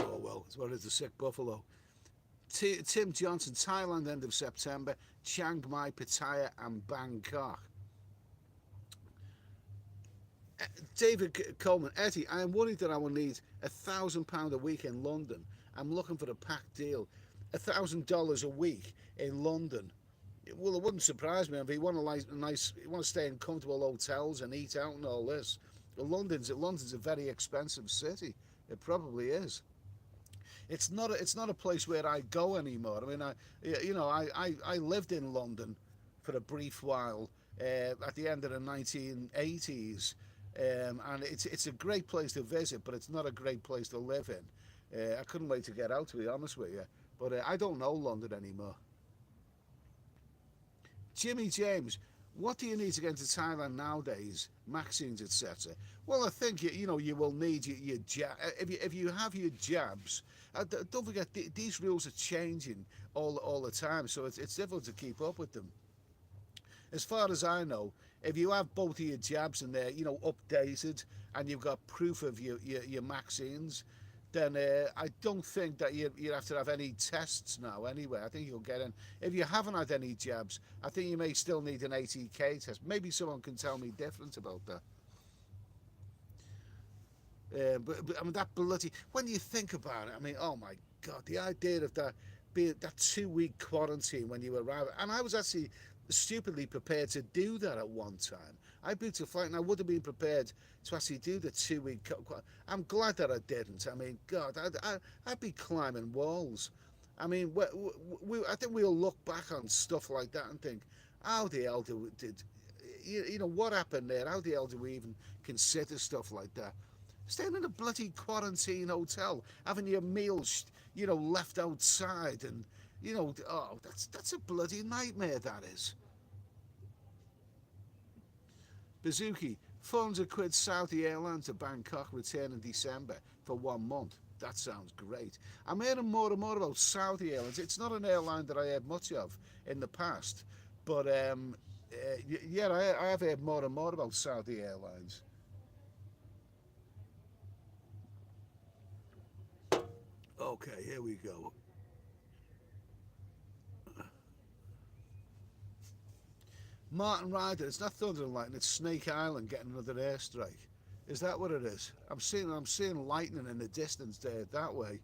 Oh well, it's what is a sick buffalo. Tim Johnson, Thailand, end of September. Chiang Mai, Pattaya, and Bangkok. David Coleman, Eddie, I am worried that I will need £1,000 a week in London. I'm looking for a packed deal. $1,000 a week in London. Well, it wouldn't surprise me if you want to stay in comfortable hotels and eat out and all this. London's a very expensive city. It probably is. It's not a place where I go anymore. I mean, I lived in London for a brief while at the end of the 1980s, and it's a great place to visit, but it's not a great place to live in. I couldn't wait to get out, to be honest with you, but I don't know London anymore. Jimmy James, What do you need to get into Thailand nowadays? Vaccines, etc. Well, I think you will need your jab. If you have your jabs, don't forget these rules are changing all the time, so it's difficult to keep up with them. As far as I know, if you have both of your jabs and they're updated and you've got proof of your vaccines, then I don't think that you have to have any tests now anyway. I think you'll get in. If you haven't had any jabs, I think you may still need an ATK test. Maybe someone can tell me different about that. But I mean, that bloody, when you think about it, I mean, oh my God, the idea of that being that 2 week quarantine when you arrive, and I was actually stupidly prepared to do that at one time. I booked a flight and I would have been prepared to actually do the 2 week. I'm glad that I didn't. I mean, God, I'd be climbing walls. I mean, I think we'll look back on stuff like that and think, how the hell did what happened there? How the hell do we even consider stuff like that? Staying in a bloody quarantine hotel, having your meals, left outside, and oh, that's a bloody nightmare. That is. Bazuki, £400 Saudi Airlines to Bangkok, return in December for 1 month. That sounds great. I'm hearing more and more about Saudi Airlines. It's not an airline that I heard much of in the past, but yeah, I have heard more and more about Saudi Airlines. Okay, here we go. Martin Ryder, it's not Thunder and Lightning, it's Snake Island getting another airstrike. Is that what it is? I'm seeing lightning in the distance there that way.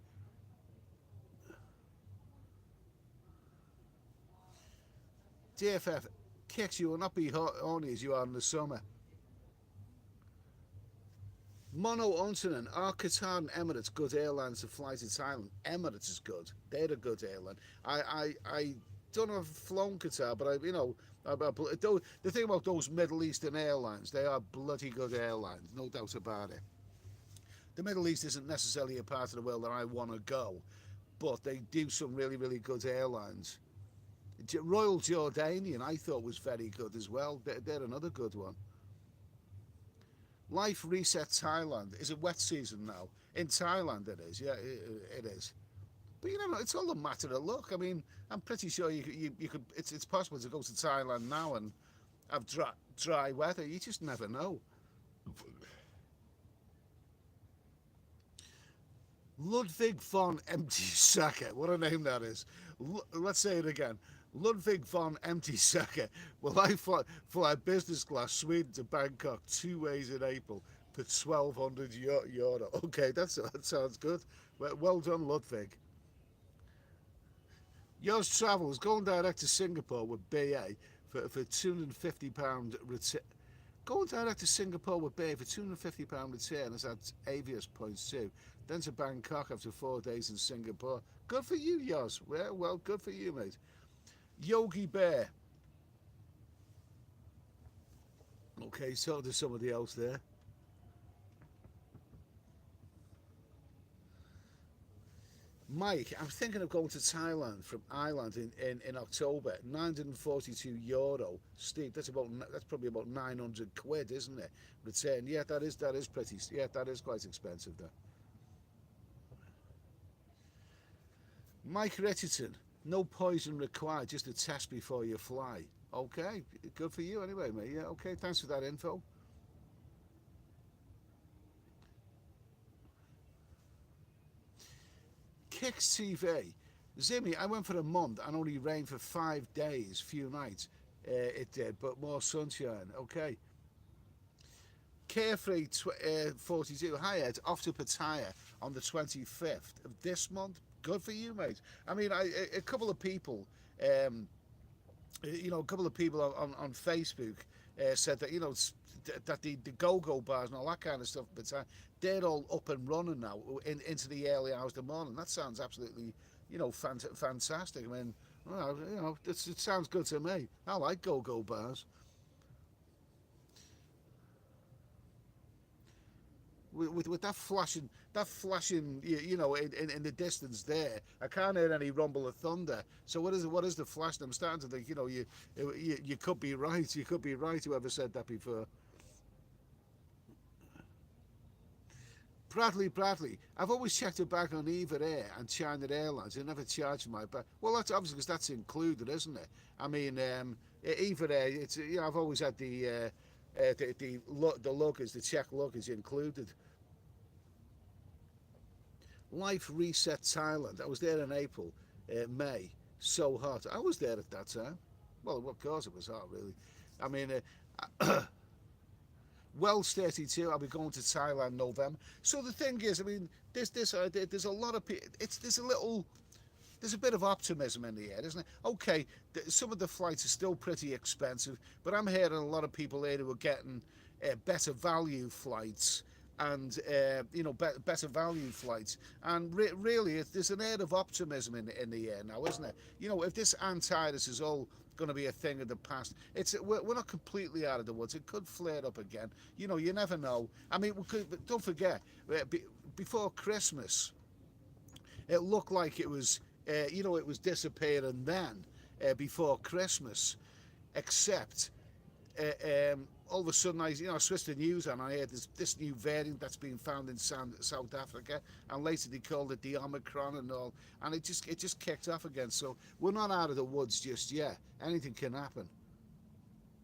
DFF, kicks, you will not be horny as you are in the summer. Mono Untonen, are Qatar and Emirates good airlines to fly to Thailand? Emirates is good. They're a good airline. I don't know if I've flown Qatar, but the thing about those Middle Eastern airlines, they are bloody good airlines, no doubt about it. The Middle East isn't necessarily a part of the world that I want to go, but they do some really, really good airlines. Royal Jordanian, I thought was very good as well. They're another good one. Life Reset Thailand. Is it wet season now? In Thailand it is, yeah, it is. But it's all a matter of luck. I mean, I'm pretty sure you could. It's possible to go to Thailand now and have dry weather. You just never know. Ludwig von Empty Sacker. What a name that is. Let's say it again. Ludwig von Empty Sacker. Will I fly business class Sweden to Bangkok 2 ways in April for €1,200? Okay, that sounds good. Well done, Ludwig. Yours Travels going direct to Singapore with BA for £250 return. Going direct to Singapore with BA for £250 return is at Avios points too. Then to Bangkok after 4 days in Singapore. Good for you, Yoz. Well, good for you, mate. Yogi Bear. Okay, so there's somebody else there. Mike, I'm thinking of going to Thailand from Ireland in October. €942. Steve, that's probably about £900, isn't it? Return. Yeah, that is pretty. Yeah, that is quite expensive. There. Mike Richardson, no poison required, just a test before you fly. Okay, good for you anyway, mate. Yeah, okay, thanks for that info. Kicks TV. Zimmy, I went for a month and only rained for 5 days, few nights. It did, but more sunshine. Okay. Carefree 42. Hi Ed, off to Pattaya on the 25th of this month. Good for you, mate. I mean, a couple of people, a couple of people on Facebook said that that the go-go bars and all that kind of stuff, but they're all up and running now into the early hours of the morning. That sounds absolutely, fantastic. I mean, well, it sounds good to me. I like go-go bars. with that flashing, you know, in the distance there. I can't hear any rumble of thunder. So what is the flash? I'm starting to think, you know, you could be right. You could be right. Whoever said that before. Bradley, I've always checked it back on EVA Air and China Airlines. They never charge my back. Well, that's obviously because that's included, isn't it? I mean, EVA Air. It's, you know, I've always had the luggage, the check luggage included. Life Reset Thailand. I was there in April, May. So hot. I was there at that time. Well, of course it was hot, really. I mean, Wells 32. I'll be going to Thailand November. So the thing is, I mean, there's a lot of people. There's a bit of optimism in the air, isn't it? Okay, some of the flights are still pretty expensive, but I'm hearing a lot of people here who are getting better value flights, and you know, better value flights, and really there's an air of optimism in the air now, isn't it? You know, if this antivirus is all going to be a thing of the past, we're not completely out of the woods. It could flare up again. You know, you never know. I mean, don't forget, before Christmas, it looked like it was, you know, it was disappearing then, before Christmas, except all of a sudden I switched the news on. I heard this new variant that's been found in South Africa, and later they called it the Omicron and all, and it just kicked off again. So we're not out of the woods just yet. Anything can happen,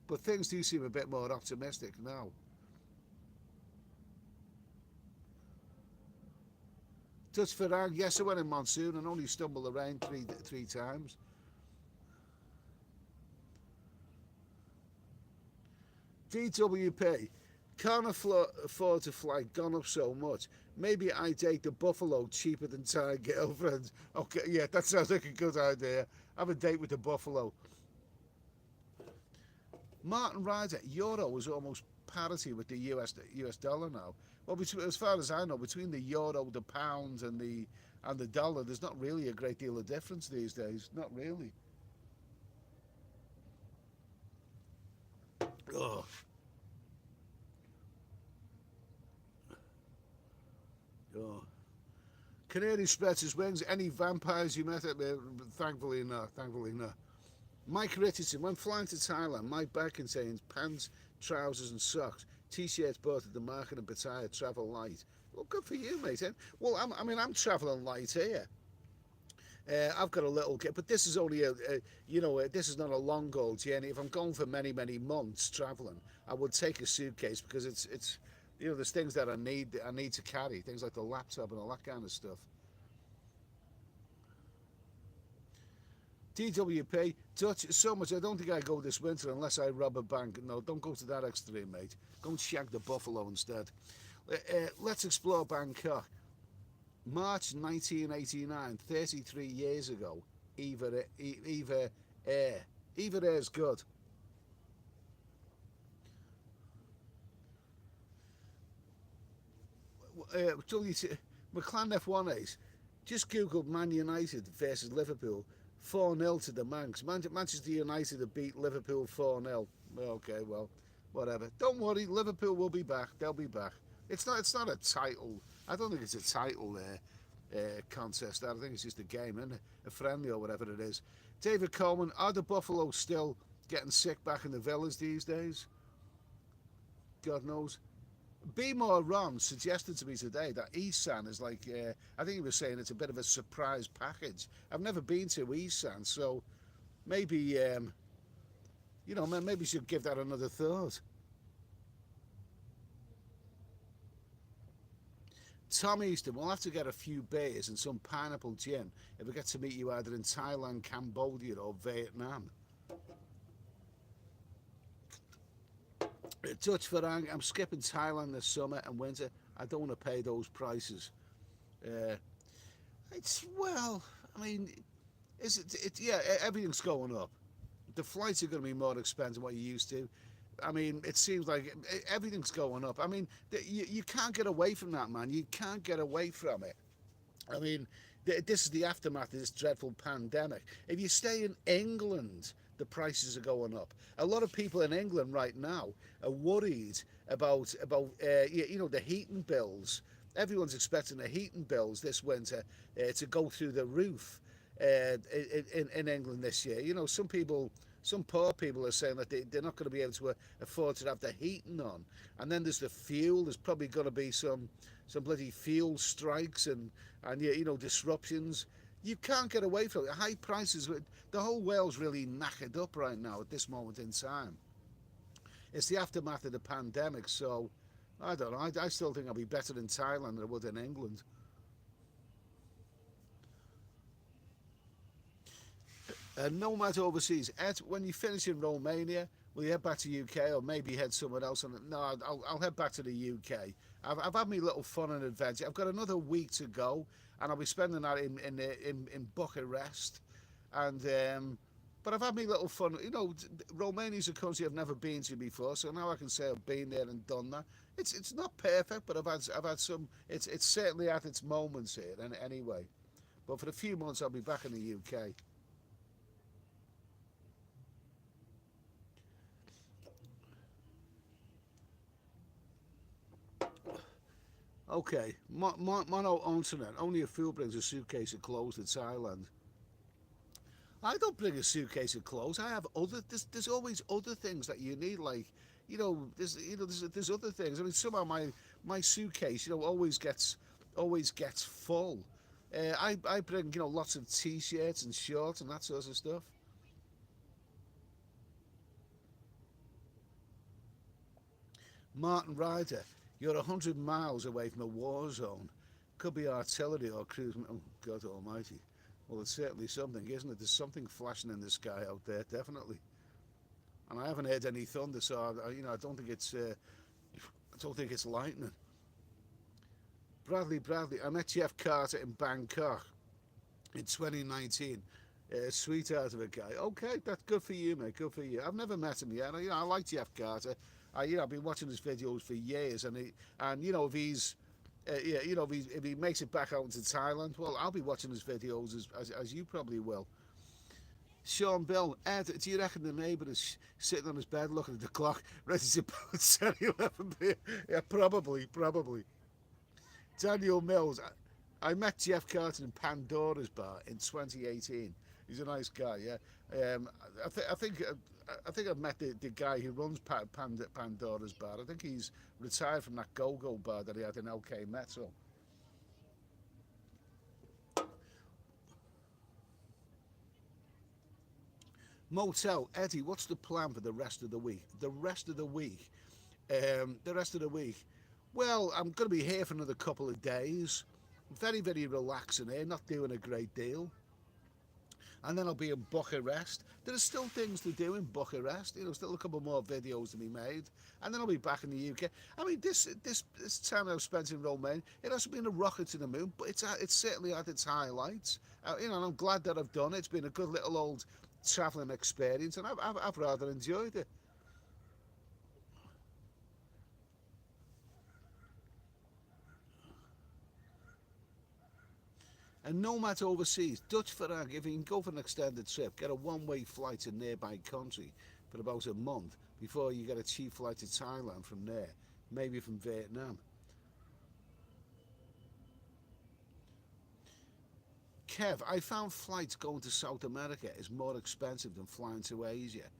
but things do seem a bit more optimistic now. Dutch Farag, yes, I went in monsoon and only stumbled around three times. DWP, can't afford to fly, gone up so much. Maybe I date the Buffalo cheaper than Thai girlfriends. Okay, yeah, that sounds like a good idea. Have a date with the Buffalo. Martin Ryder, euro is almost parity with the US dollar now. Well, as far as I know, between the euro, the pound, and the dollar, there's not really a great deal of difference these days. Not really. Oh. Oh. Canary spreads his wings. Any vampires you met? Thankfully not. Thankfully not. Mike Richardson, when flying to Thailand, my bag contains pants, trousers and socks. T-shirts bought at the market in Pattaya, travel light. Well, good for you, mate. Eh? Well, I'm travelling light here. I've got a little kit, but this is only this is not a long haul journey. If I'm going for many months travelling, I would take a suitcase because it's you know, there's things that I need to carry, things like the laptop and all that kind of stuff. DWP, Dutch, so much, I don't think I go this winter unless I rob a bank. No, don't go to that extreme, mate. Go and shag the buffalo instead. Let's explore Bangkok. March 1989, 33 years ago, EVA Air. EVA Air is good. McLaren F1 just googled Man United versus Liverpool. 4-0 to the Manx. Manchester United have beat Liverpool 4-0. Okay, well, whatever. Don't worry, Liverpool will be back. They'll be back. It's not a title. I don't think it's a title contest. I think it's just a game, isn't it? A friendly or whatever it is. David Coleman, are the Buffalo still getting sick back in the villas these days? God knows. B. More Ron suggested to me today that Isan is like, I think he was saying it's a bit of a surprise package. I've never been to Isan, so maybe, maybe you should give that another thought. Tom Easton, we'll have to get a few beers and some pineapple gin if we get to meet you either in Thailand, Cambodia or Vietnam. Dutch Farang, I'm skipping Thailand this summer and winter. I don't want to pay those prices. Everything's going up. The flights are going to be more expensive than what you used to. I mean, it seems like everything's going up. I mean, you can't get away from that, man. You can't get away from it. I mean, this is the aftermath of this dreadful pandemic. If you stay in England, the prices are going up. A lot of people in England right now are worried about the heating bills. Everyone's expecting the heating bills this winter to go through the roof in England this year. Some poor people are saying that they're not going to be able to afford to have the heating on. And then there's the fuel. There's probably going to be some bloody fuel strikes and disruptions. You can't get away from it. High prices. The whole world's really knackered up right now at this moment in time. It's the aftermath of the pandemic, so I don't know. I still think I'll be better in Thailand than I would in England. Nomad overseas. Ed, when you finish in Romania, will you head back to UK or maybe head somewhere else? No, I'll head back to the UK. I've had my little fun and adventure. I've got another week to go, and I'll be spending that in Bucharest. But I've had my little fun. Romania's a country I've never been to before, so now I can say I've been there and done that. It's not perfect, but I've had some. It's certainly at its moments here, anyway. But for a few months, I'll be back in the UK. Okay, Mono Internet. Only a fool brings a suitcase of clothes to Thailand. I don't bring a suitcase of clothes. I have other. There's always other things that you need. Like, there's other things. I mean, somehow my suitcase, always gets full. I bring lots of t-shirts and shorts and that sort of stuff. Martin Ryder, you're 100 miles away from a war zone. Could be artillery or cruise. Oh, God Almighty. Well, it's certainly something, isn't it? There's something flashing in the sky out there, definitely. And I haven't heard any thunder, so I don't think it's lightning. Bradley, I met Jeff Carter in Bangkok in 2019. Sweetheart of a guy. Okay, that's good for you, mate. Good for you. I've never met him yet. I like Jeff Carter. I've been watching his videos for years, if he makes it back out into Thailand, well, I'll be watching his videos as you probably will. Sean Bill, Ed, do you reckon the neighbour is sitting on his bed looking at the clock, ready to put 7-Eleven beer? Yeah, probably. Daniel Mills, I met Jeff Carter in Pandora's bar in 2018. He's a nice guy, yeah. I think I've met the guy who runs Pandora's bar. I think he's retired from that go-go bar that he had in LK Metro. Motel, Eddie, what's the plan for the rest of the week? The rest of the week. Well, I'm going to be here for another couple of days. Very, very relaxing here, not doing a great deal. And then I'll be in Bucharest. There are still things to do in Bucharest. Still a couple more videos to be made. And then I'll be back in the UK. I mean, this time I've spent in Romania, it hasn't been a rocket to the moon, but it's certainly at its highlights. And I'm glad that I've done it. It's been a good little old travelling experience, and I've rather enjoyed it. And no matter overseas, Dutch Farag, if you can go for an extended trip, get a one-way flight to nearby country for about a month before you get a cheap flight to Thailand from there, maybe from Vietnam. Kev, I found flights going to South America is more expensive than flying to Asia.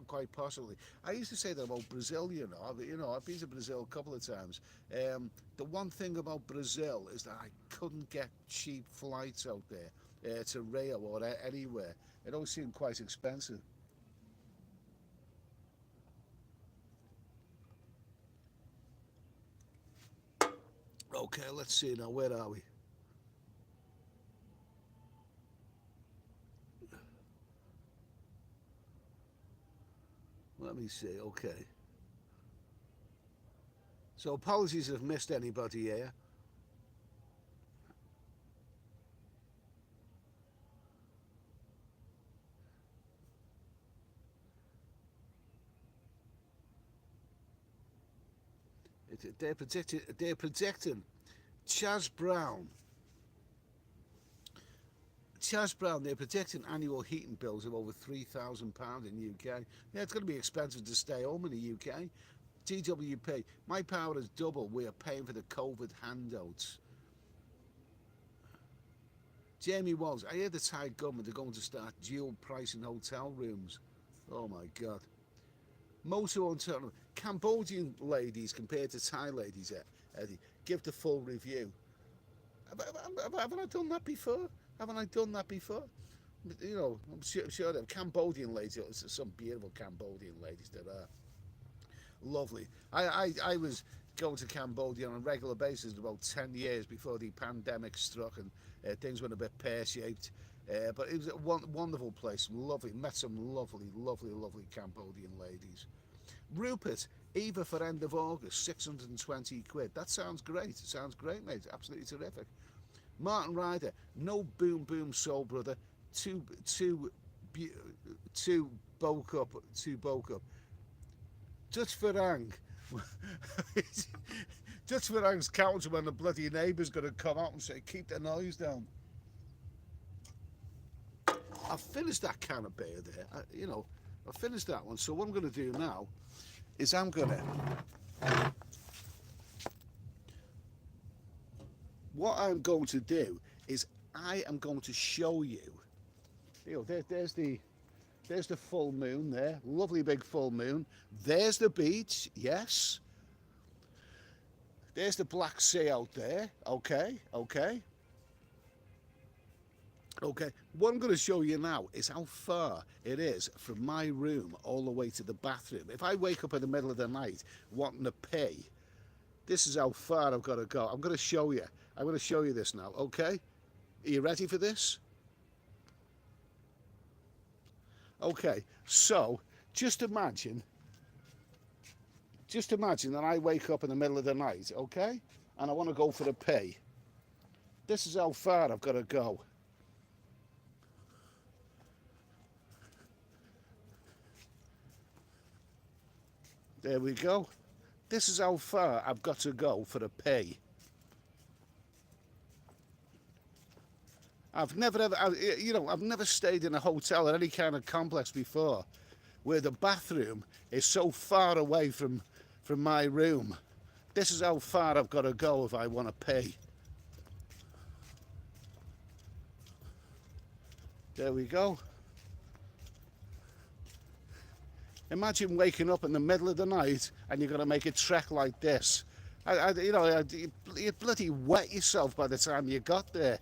Quite possibly. I used to say that about Brazil. I've been to Brazil a couple of times. The one thing about Brazil is that I couldn't get cheap flights out there to Rio or anywhere. It always seemed quite expensive. Okay, let's see now. Where are we? Let me see. Okay. So apologies if I've missed anybody here. They're predicting Chaz Brown Chaz Brown, they're predicting annual heating bills of over £3,000 in UK. Yeah, it's going to be expensive to stay home in the UK. DWP, my power is double. We are paying for the COVID handouts. Jamie Walls, I hear the Thai government are going to start dual pricing hotel rooms. Oh my God. Motor alternative. Cambodian ladies compared to Thai ladies, Eddie. Give the full review. Haven't I done that before? Haven't I done that before? You know, I'm sure that Cambodian ladies, some beautiful Cambodian ladies that are lovely. I was going to Cambodia on a regular basis about 10 years before the pandemic struck and things went a bit pear-shaped. But it was a wonderful place, lovely. Met some lovely Cambodian ladies. Rupert, Eva for end of August, 620 quid. That sounds great. It sounds great, mate. Absolutely terrific. Martin Ryder, no boom boom soul brother. Two bulk up. Dutch Farang. Dutch Farang's counter when the bloody neighbour's going to come out and say, keep the noise down. I've finished that can of beer there. I've finished that one. So what I'm going to do now is what I'm going to do is I am going to show you. There's the full moon there, lovely big full moon. There's the beach, yes. There's the Black Sea out there. Okay. What I'm going to show you now is how far it is from my room all the way to the bathroom. If I wake up in the middle of the night wanting to pee, this is how far I've got to go. I'm going to show you. I'm going to show you this now, okay? Are you ready for this? Okay, so just imagine that I wake up in the middle of the night, okay? And I want to go for a pee. This is how far I've got to go. There we go. This is how far I've got to go for a pee. I've never stayed in a hotel or any kind of complex before where the bathroom is so far away from my room. This is how far I've got to go if I want to pee. There we go. Imagine waking up in the middle of the night and you're going to make a trek like this. You bloody wet yourself by the time you got there.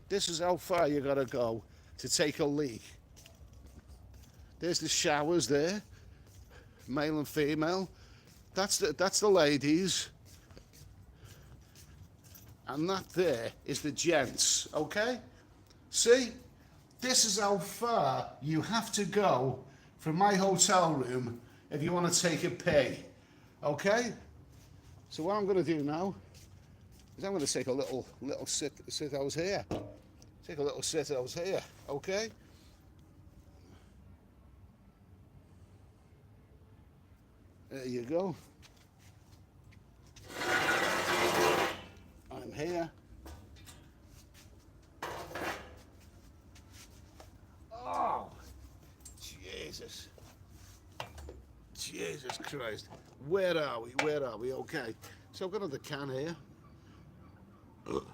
This is how far you got to go to take a leak. There's the showers there, male and female. That's the ladies. And that there is the gents, okay? See? This is how far you have to go from my hotel room if you want to take a pee, okay? So what I'm going to do now is I'm going to take a little sit out here. Take a little sit out here, okay? There you go. I'm here. Oh, Jesus. Jesus Christ. Where are we? Okay. So I've got another can here. Ugh.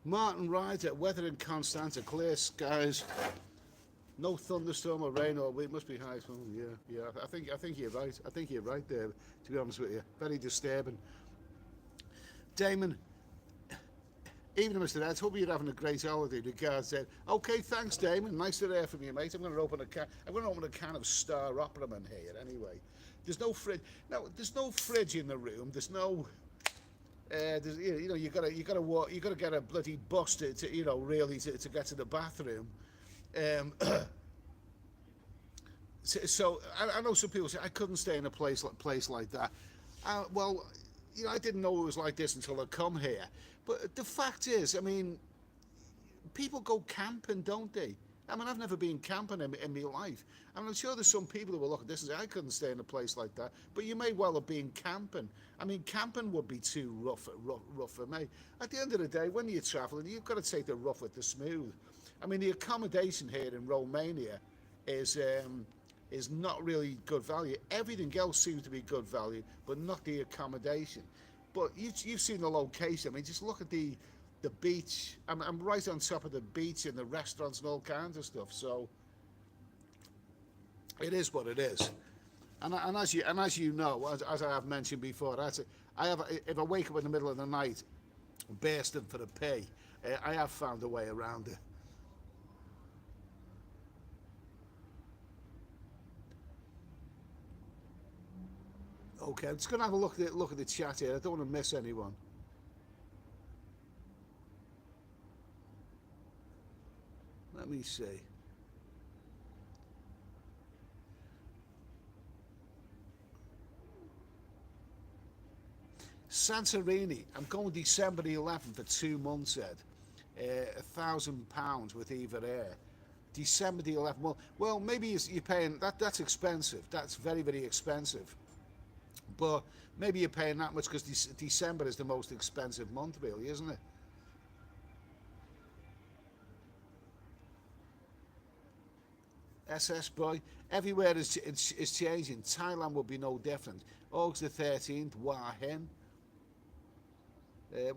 Martin Ryder, weather in Constanta, clear skies, no thunderstorm or rain or wind. Must be high. Oh, yeah. I think you're right. I think you're right there. To be honest with you, very disturbing. Damon, Evening, Mr. Ed. Hope you're having a great holiday. Regards, Ed. Okay, thanks, Damon. Nice to hear from you, mate. I'm going to open a can of Star Operaman here. Anyway, there's no fridge. No, there's no fridge in the room. There's no. You gotta walk. You gotta get a bloody bus to really to get to the bathroom. Um, so I know some people say I couldn't stay in a place like that. Well, I didn't know it was like this until I come here. But the fact is, I mean, people go camping, don't they? I mean, I've never been camping in my life. I mean, I'm sure there's some people who will look at this and say, I couldn't stay in a place like that. But you may well have been camping. I mean, camping would be too rough for me. At the end of the day, when you're travelling, you've got to take the rough with the smooth. I mean, the accommodation here in Romania is not really good value. Everything else seems to be good value, but not the accommodation. But you've seen the location. I mean, just look at the beach. I'm right on top of the beach and the restaurants and all kinds of stuff. So it is what it is. And as you know, as I have mentioned before, if I wake up in the middle of the night, bursting for the pee, I have found a way around it. Okay, I'm just going to have a look at the chat here. I don't want to miss anyone. Let me see. Santorini. I'm going December the 11th for 2 months, Ed. £1,000 with Eva Air. December the 11th. Well, maybe you're paying that. That's expensive. That's very, very expensive. But maybe you're paying that much because December is the most expensive month, really, isn't it? SS boy, everywhere is changing. Thailand will be no different. August the 13th, Hua Hin.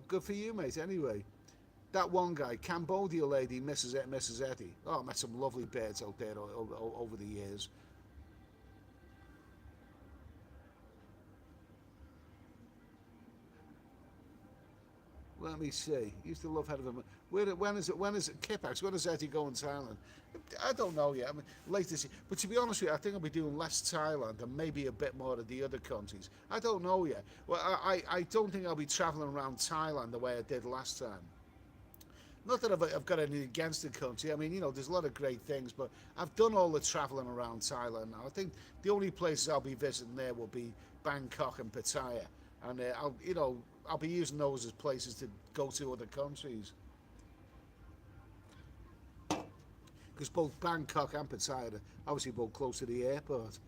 Good for you, mate. Anyway, that one guy, Cambodia lady, Mrs. Eddie. Oh, I met some lovely birds out there over the years. Let me see. Used to love head of him. When is it Kipax? When is Eddie going to Thailand? I don't know yet. I mean, late this year. But to be honest with you, I think I'll be doing less Thailand and maybe a bit more of the other countries. I don't know yet. Well, I don't think I'll be travelling around Thailand the way I did last time. Not that I've got anything against the country. I mean, there's a lot of great things, but I've done all the travelling around Thailand now. I think the only places I'll be visiting there will be Bangkok and Pattaya, and I'll be using those as places to go to other countries. Because both Bangkok and Pattaya are obviously both close to the airport.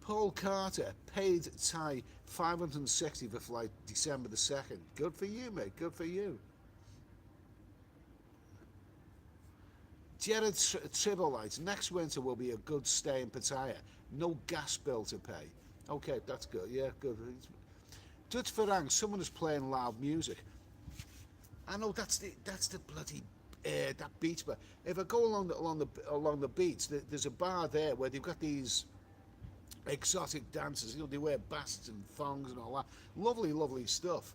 Paul Carter paid Thai 560 for flight December the 2nd. Good for you, mate. Good for you. Jared Tribolites, next winter will be a good stay in Pattaya. No gas bill to pay. Okay, that's good. Yeah, good. Dutch Farang, someone is playing loud music. I know that's the bloody that beach bar. If I go along the beach, there's a bar there where they've got these exotic dancers. They wear baskets and thongs and all that. Lovely, lovely stuff.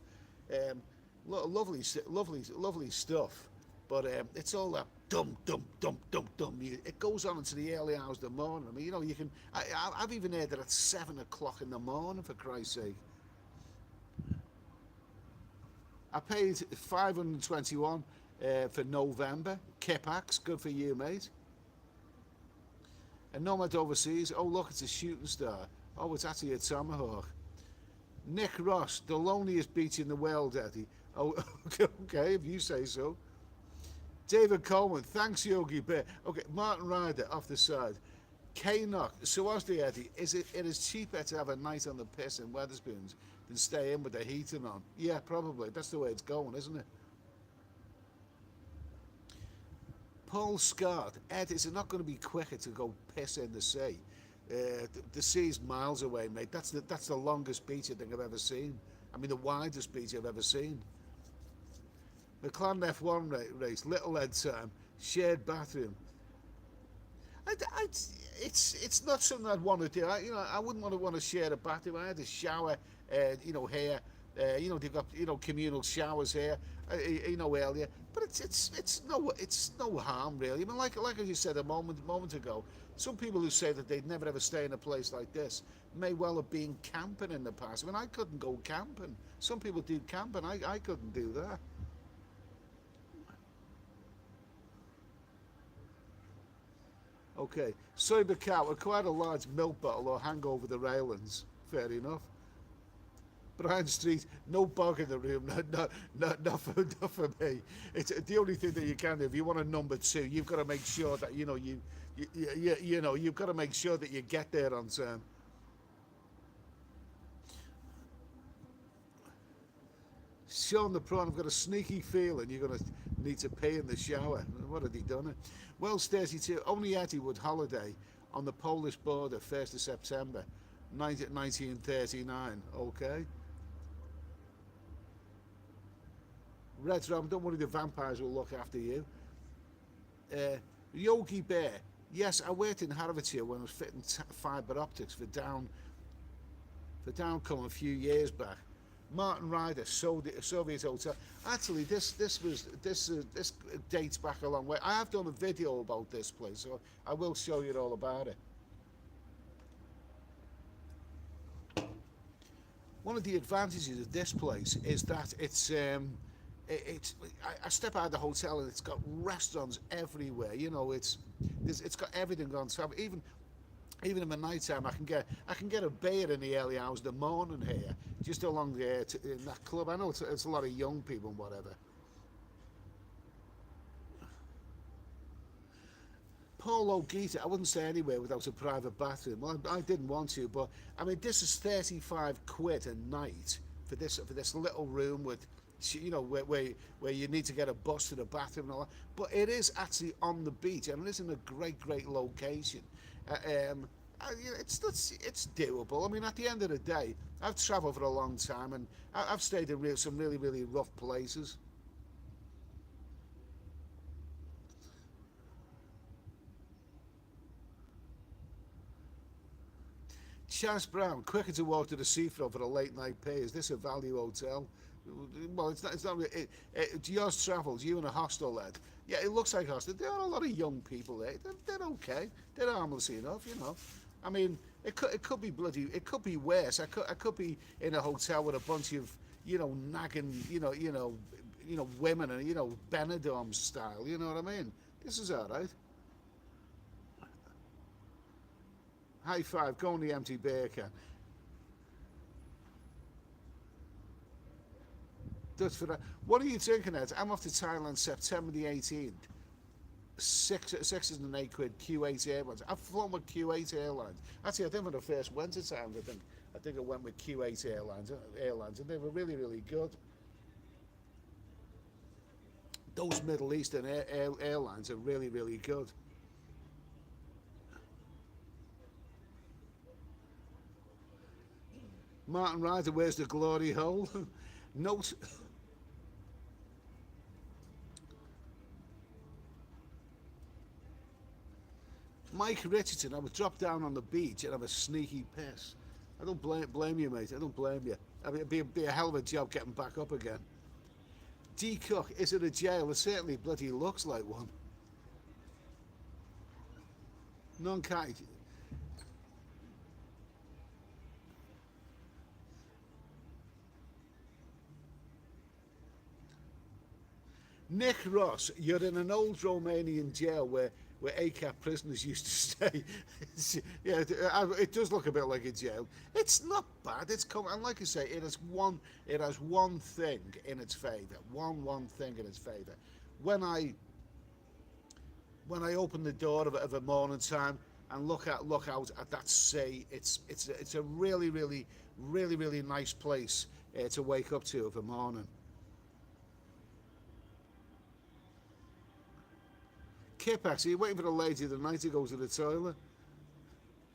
Lovely stuff. But it's all that dum dum dum dum dum. It goes on into the early hours of the morning. I mean, you can. I've even heard that at 7 o'clock in the morning. For Christ's sake. I paid 521 for November. Kipax, good for you, mate. And Nomad Overseas. Oh, look, it's a shooting star. Oh, it's actually a Tomahawk. Nick Ross, the loneliest beach in the world, Eddie. Oh, okay, if you say so. David Coleman, thanks, Yogi Bear. Okay, Martin Ryder off the side. K-Knock, so as the Eddie, it is cheaper to have a night on the piss in Wetherspoons than stay in with the heating on? Yeah, probably. That's the way it's going, isn't it? Paul Scott, Ed, is it not going to be quicker to go piss in the sea? The sea's miles away, mate. That's the longest beach I think I've ever seen. I mean, the widest beach I've ever seen. McLaren F1 race, little Ed time, shared bathroom. It's not something I'd want to do. I wouldn't want to share a bathroom. I had a shower, here, You know, they've got, you know, communal showers here. You know, earlier, but it's no harm really. I mean, like as you said a moment ago, some people who say that they'd never ever stay in a place like this may well have been camping in the past. I mean, I couldn't go camping. Some people do camping. I couldn't do that. Okay, sober cat with quite a large milk bottle or hang over the railings. Fair enough. Brian Street, no bug in the room, not for me. It's the only thing that you can do. If you want a number two, you've got to make sure that you know you've got to make sure that you get there on time. Sean the prawn, I've got a sneaky feeling you're going to need to pee in the shower. What had he done? Wells 32, only Eddiewood holiday on the Polish border, 1st of September, 1939. Okay. Red Ram, don't worry, the vampires will look after you. Yogi Bear, yes, I worked in Herefordshire when I was fitting fibre optics for Downcome a few years back. Martin Ryder, Soviet Hotel. Actually, this dates back a long way. I have done a video about this place, so I will show you all about it. One of the advantages of this place is that I step out of the hotel and it's got restaurants everywhere. You know, it's got everything on top. Even in the night time, I can get a beer in the early hours of the morning here, just along there in that club. I know it's a lot of young people and whatever. Paulo Gita, I wouldn't stay anywhere without a private bathroom. Well, I didn't want to, but I mean, this is 35 quid a night for this little room with, you know, where you need to get a bus to the bathroom and all that. But it is actually on the beach, and it is in a great location. It's doable. I mean, at the end of the day, I've travelled for a long time, and I've stayed in some really rough places. Chance Brown, quicker to walk to the seafront for a late night pay. Is this a value hotel? Well, it's not. It's not. Yours travels. You and a hostel led. Yeah, it looks like hostel. There are a lot of young people there. They're okay. They're harmless enough, you know. I mean, it could be bloody. It could be worse. I could be in a hotel with a bunch of, you know, nagging, women and, you know, Benidorm style. You know what I mean? This is all right. High five. Go on the empty beer can. That's for that. What are you thinking, Ed? I'm off to Thailand September the 18th. 608 quid Q8 Airlines. I've flown with Q8 Airlines. Actually, I think when I first went to Thailand, I think I went with Q8 Airlines, and they were really good. Those Middle Eastern airlines are really good. Martin Ryder, where's the glory hole? Note. Mike Richardson, I would drop down on the beach and have a sneaky piss. I don't blame you, mate. I don't blame you. I mean, it'd be a hell of a job getting back up again. D Cook, is it a jail? It certainly bloody looks like one. Non-kite. Nick Ross, you're in an old Romanian jail where ACAP prisoners used to stay. Yeah, it does look a bit like a jail. It's not bad. And like I say, it has one thing in its favour. One thing in its favour. When I open the door of a morning time and look out at that sea, it's a really nice place to wake up to of a morning. Kipax, are you waiting for the lady of the night to go to the toilet?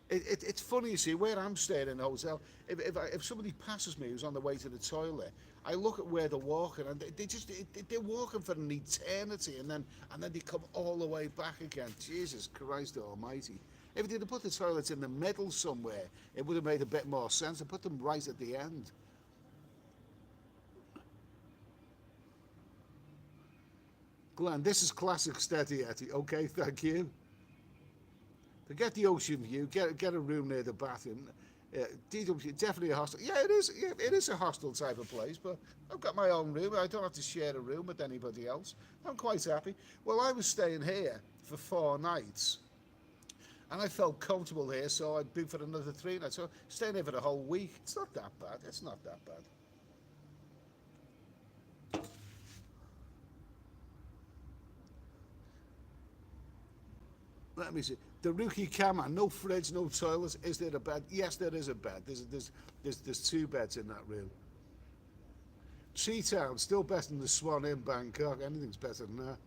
It's funny, you see, where I'm staying in a hotel, if somebody passes me who's on the way to the toilet, I look at where they're walking, and they're walking for an eternity, and then they come all the way back again. Jesus Christ Almighty! If they'd have put the toilets in the middle somewhere, it would have made a bit more sense. To put them right at the end. Glenn, this is classic steady Eddie. Okay, thank you. Forget the ocean view. Get a room near the bathroom. DW definitely a hostel. Yeah, it is. Yeah, it is a hostel type of place. But I've got my own room. I don't have to share a room with anybody else. I'm quite happy. Well, I was staying here for 4 nights, and I felt comfortable here, so I'd be for another 3 nights. So staying here for the whole week. It's not that bad. It's not that bad. Let me see. The Rookie Camera, no fridge, no toilets. Is there a bed? Yes, there is a bed. There's 2 beds in that room. Tree Town, still better than the Swan in Bangkok. Anything's better than that.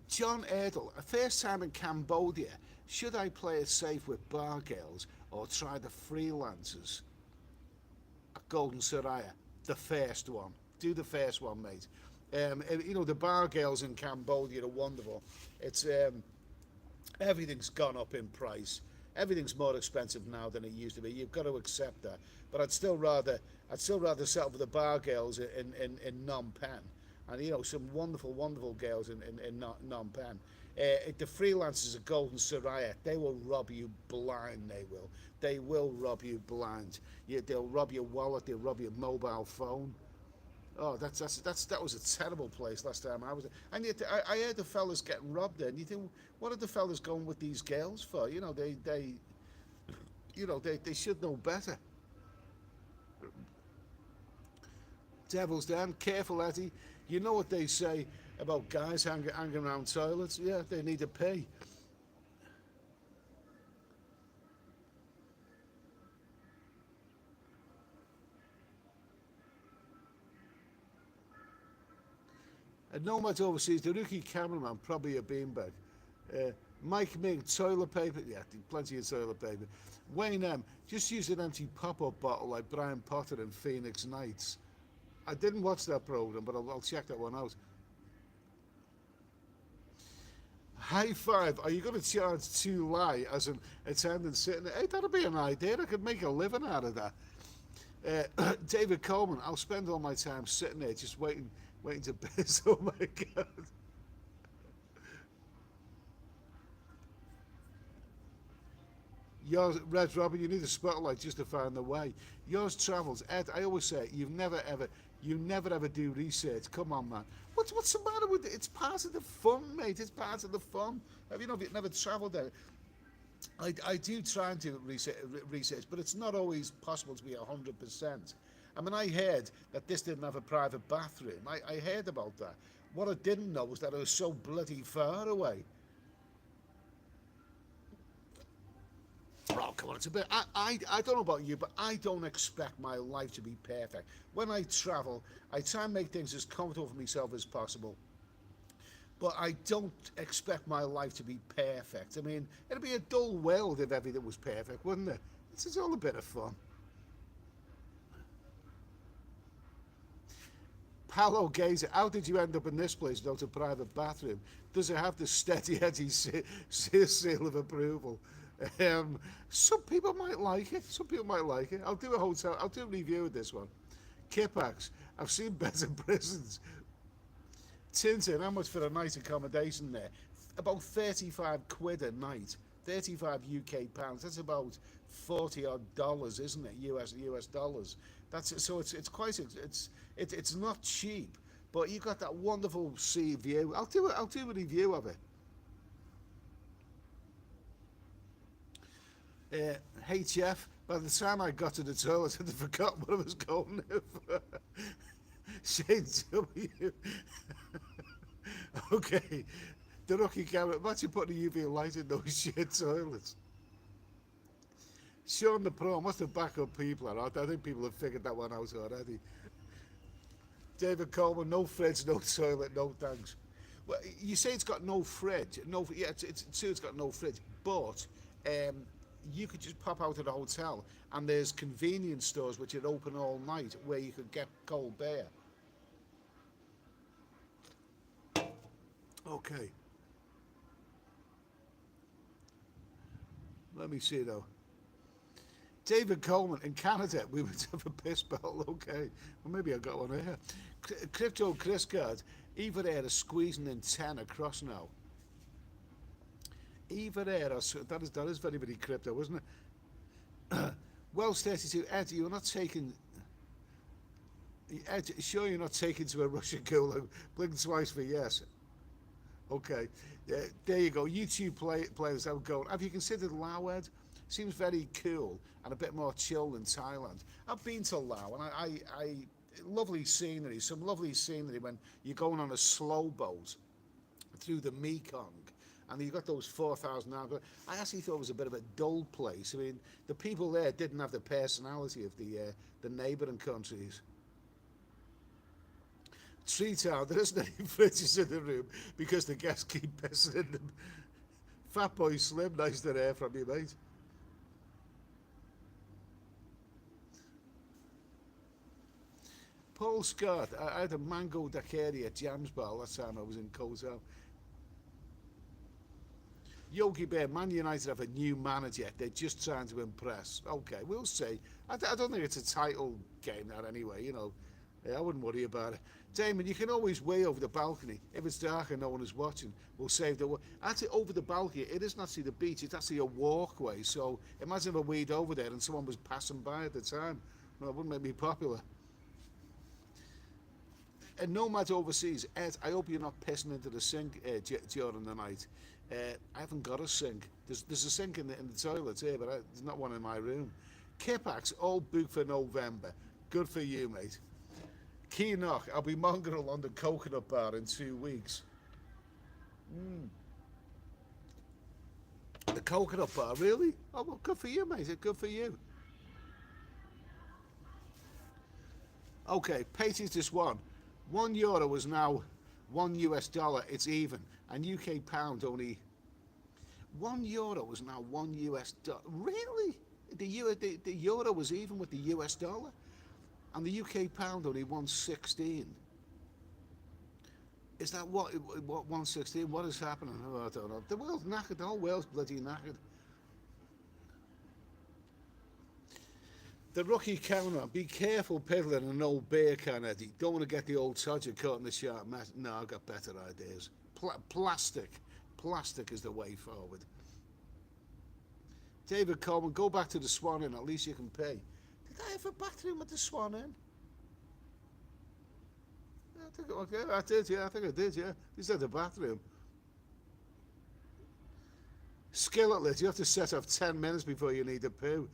John Erdl, a first time in Cambodia. Should I play it safe with bar girls or try the freelancers at Golden Soraya? The first one. Do the first one, mate. You know, the bar girls in Cambodia are wonderful. It's everything's gone up in price. Everything's more expensive now than it used to be. You've got to accept that. But I'd still rather settle for the bar girls in Phnom Penh, and you know, some wonderful girls in Phnom Penh. The freelancers at Golden Soraya, they will rob you blind. They will rob you blind. They'll rob your wallet. They'll rob your mobile phone. Oh, that was a terrible place last time I was there. And yet I heard the fellas getting robbed there. And you think, what are the fellas going with these girls for? You know, they should know better. Devil's Den, careful, Eddie. You know what they say about guys hanging around toilets? Yeah, they need to pay. A nomad overseas, the rookie cameraman, probably a beanbag. Mike Ming, toilet paper. Yeah, plenty of toilet paper. Wayne M, just use an empty pop-up bottle like Brian Potter in Phoenix Nights. I didn't watch that program, but I'll check that one out. High five. Are you going to charge 2 lie as an attendant sitting there? Hey, that'd be an idea. I could make a living out of that. David Coleman. I'll spend all my time sitting there just waiting to piss. Oh my god. Yours, Red Robin, you need a spotlight just to find the way. Yours travels. Ed, I always say, you never ever do research. Come on, man. What's the matter with it? It's part of the fun, mate. It's part of the fun. Have you never travelled there? I do try and do research, but it's not always possible to be 100%. I mean, I heard that this didn't have a private bathroom. I heard about that. What I didn't know was that it was so bloody far away. Oh, come on, it's a bit. I don't know about you, but I don't expect my life to be perfect. When I travel, I try and make things as comfortable for myself as possible. But I don't expect my life to be perfect. I mean, it'd be a dull world if everything was perfect, wouldn't it? It's all a bit of fun. Palo Gazer, how did you end up in this place without a private bathroom? Does it have the steady Eddie seal of approval? Some people might like it. Some people might like it. I'll do a review of this one. Kipax, I've seen better prisons. Tintin, how much for a night accommodation there? About 35 quid a night. 35 UK pounds. That's about 40 odd dollars, isn't it? US dollars. It's not cheap, but you got that wonderful sea view. I'll do a review of it. HF, by the time I got to the toilet, I'd forgotten what I was going there for. Shane W. Okay, the rookie camera. Imagine putting a UV light in those shit toilets. Sean the Pro, what's the backup people are? I think people have figured that one out already. David Coleman, no fridge, no toilet, no thanks. Well, you say it's got no fridge. It's true it's got no fridge, but you could just pop out of the hotel and there's convenience stores which are open all night where you could get cold beer. Okay. Let me see though. David Coleman, in Canada, we would have a piss bottle, okay. Well, maybe I got one here. Crypto Chris card, Eva Air is squeezing in 10 across now. Eva Air, that is very, very crypto, isn't it? Wells 32, Ed, you're not taking... Ed, sure you're not taken to a Russian gulag? Blink twice for yes. Okay, there you go. YouTube players have going. Have you considered Laos, Ed? Seems very cool and a bit more chill than Thailand. I've been to Laos and I lovely scenery, some lovely scenery when you're going on a slow boat through the Mekong and you've got those 4,000 hours. I actually thought it was a bit of a dull place. I mean, the people there didn't have the personality of the neighbouring countries. Tree Town, there isn't any fridges in the room because the guests keep pissing in them. Fat Boy Slim, nice to hear from you, mate. Paul Scott, I had a mango daiquiri at Jams Bar last time I was in Kozo. Yogi Bear, Man United have a new manager. They're just trying to impress. Okay, we'll see. I don't think it's a title game, that anyway, you know. I wouldn't worry about it. Damon, you can always way over the balcony. If it's dark and no one is watching, we'll save the... Actually, over the balcony, it isn't actually the beach, it's actually a walkway. So imagine if I weed over there and someone was passing by at the time. No, it wouldn't make me popular. And Nomad Overseas, Ed, I hope you're not pissing into the sink during the night. I haven't got a sink. There's a sink in the toilet here, but there's not one in my room. Kipax, all booked for November. Good for you, mate. Keenock, I'll be mongrel on the coconut bar in 2 weeks. The coconut bar, really? Oh, well, good for you, mate. Good for you. Okay, Patty's just won. €1 is now $1 US. It's even, and UK pound only. €1 is now $1 US. Really? The euro was even with the US dollar, and the UK pound only 116. Is that what 116? What is happening? Oh, I don't know. The world's knackered. The whole world's bloody knackered. The rookie camera, be careful peddling an old beer can, Eddie. Don't want to get the old Todger caught in the sharp mess. No, I've got better ideas. Plastic is the way forward. David Coleman, go back to the Swan Inn, at least you can pay. Did I have a bathroom at the Swan Inn? I think I did, yeah. Is that the bathroom? Skillet, you have to set off 10 minutes before you need a poo.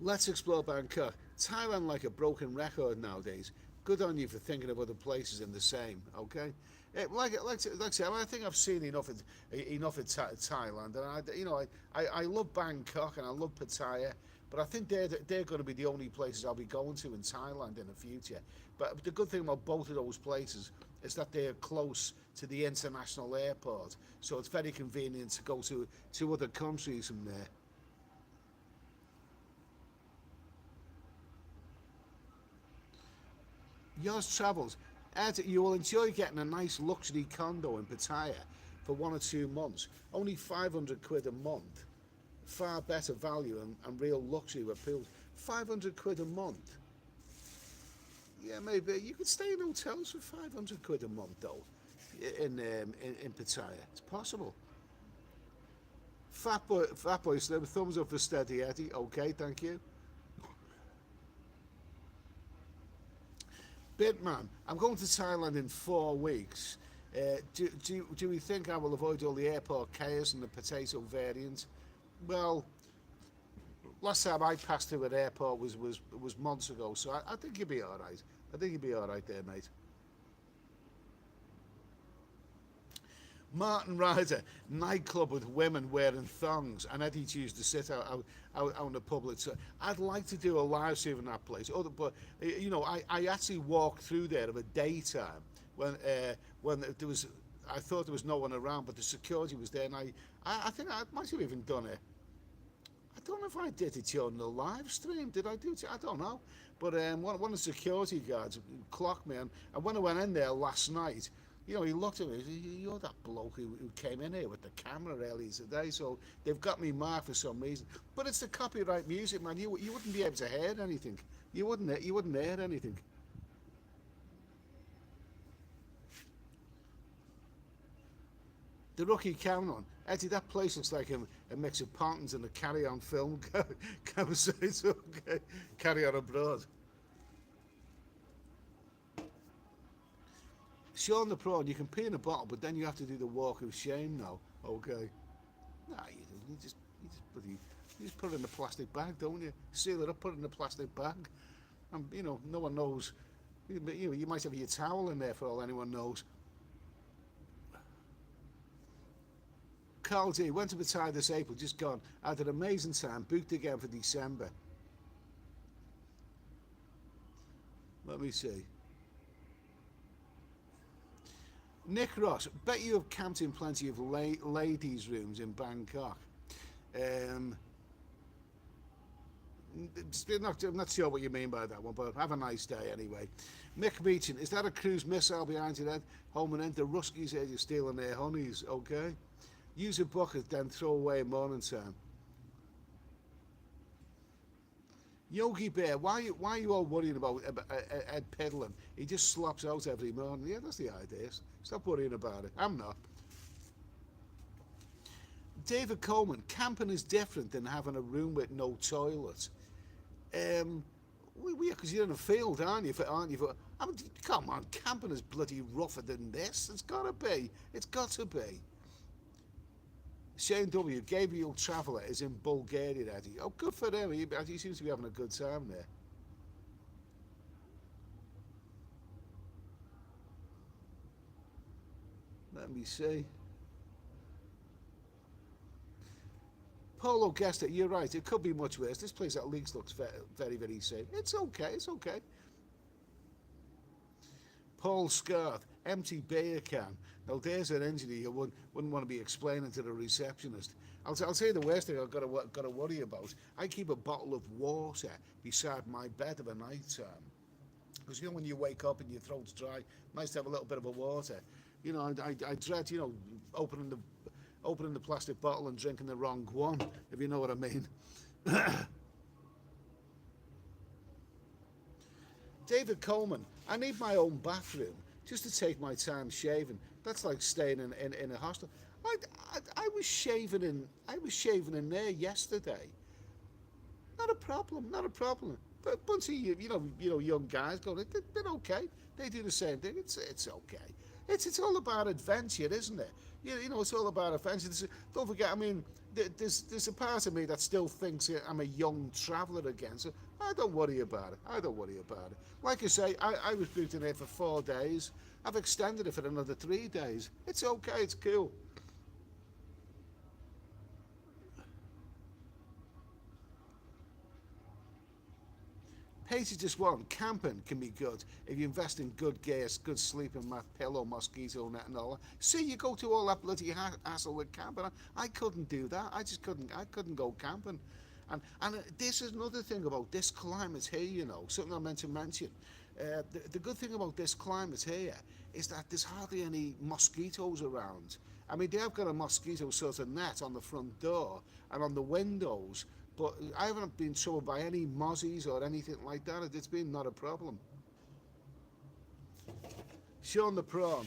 Let's explore Bangkok. Thailand like a broken record nowadays. Good on you for thinking of other places in the same, okay? Like I say, I think I've seen enough of Thailand, and I love Bangkok and I love Pattaya, but I think they're going to be the only places I'll be going to in Thailand in the future. But the good thing about both of those places is that they're close to the international airport, so it's very convenient to go to other countries from there. Yours Travels, Ed, you will enjoy getting a nice luxury condo in Pattaya for 1 or 2 months. Only 500 quid a month. Far better value and real luxury with pools. 500 quid a month. Yeah, maybe you could stay in hotels for 500 quid a month though. In Pattaya, it's possible. Fat boy Slim, thumbs up for Steady Eddie. Okay, thank you. Bitman, I'm going to Thailand in 4 weeks. Do we think I will avoid all the airport chaos and the potato variant? Well, last time I passed through an airport was months ago, so I think you'll be all right. I think you'll be all right there, mate. Martin Ryder, nightclub with women wearing thongs, and Eddie used to sit out in the public. So I'd like to do a live stream in that place. But you know, I actually walked through there at a daytime when there was. I thought there was no one around, but the security was there, and I think I might have even done it. I don't know if I did it during the live stream. Did I do it? I don't know. But one of the security guards clocked me, and when I went in there last night, You know, he looked at me. He said, "You're that bloke who came in here with the camera earlier today." So they've got me marked for some reason. But it's the copyright music, man. You wouldn't be able to hear anything. You wouldn't hear anything. The Rookie Cameron. Eddie, that place looks like a mix of Pontins and a carry-on film conversation. Okay. Carry on abroad. Sean the Prawn, you can pee in a bottle, but then you have to do the walk of shame now. Okay. Nah, you don't. You just put it in a plastic bag, don't you? Seal it up, put it in a plastic bag. And, no one knows. You might have your towel in there for all anyone knows. Carl D, went to Pattaya this April, just gone. Had an amazing time, booked again for December. Let me see. Nick Ross, bet you have camped in plenty of ladies' rooms in Bangkok. I'm not sure what you mean by that one, but have a nice day anyway. Mick Meechin, is that a cruise missile behind your head? Home and end, the Ruskies here you're stealing their honeys, okay? Use a bucket, then throw away morning time. Yogi Bear, why are you all worrying about Ed Pedlin? He just slops out every morning. Yeah, that's the idea. Stop worrying about it. I'm not. David Coleman, camping is different than having a room with no toilet. Because you're in a field, aren't you? I mean, come on, camping is bloody rougher than this. It's got to be. It's got to be. Shane W. Gabriel Traveller is in Bulgaria, Eddie. Oh, good for him. He seems to be having a good time there. Let me see. Polo Gester, you're right. It could be much worse. This place at least looks very, very safe. It's okay. It's okay. Paul Scarth, empty beer can. Now there's an engineer you wouldn't want to be explaining to the receptionist. I'll tell you the worst thing I've got to worry about. I keep a bottle of water beside my bed of a night time. Because when you wake up and your throat's dry, nice to have a little bit of a water. I dread opening the plastic bottle and drinking the wrong one, if you know what I mean. David Coleman, I need my own bathroom just to take my time shaving. That's like staying in a hostel. I was shaving in there yesterday. Not a problem. But a bunch of young guys going, they're okay. They do the same thing. It's okay. It's all about adventure, isn't it? It's all about adventure. Don't forget, I mean, there's a part of me that still thinks I'm a young traveller again. So I don't worry about it. Like I say, I was booked in here for 4 days. I've extended it for another 3 days. It's okay. It's cool. Hazy just one, camping can be good if you invest in good gear, good sleeping mat, pillow, mosquito net and all that. See, you go to all that bloody hassle with camping. I couldn't do that. I couldn't go camping. And this is another thing about this climate here, something I meant to mention. The good thing about this climate here is that there's hardly any mosquitoes around. I mean, they have got a mosquito sort of net on the front door and on the windows, but I haven't been troubled by any mozzies or anything like that. It's been not a problem. Sean the Prawn.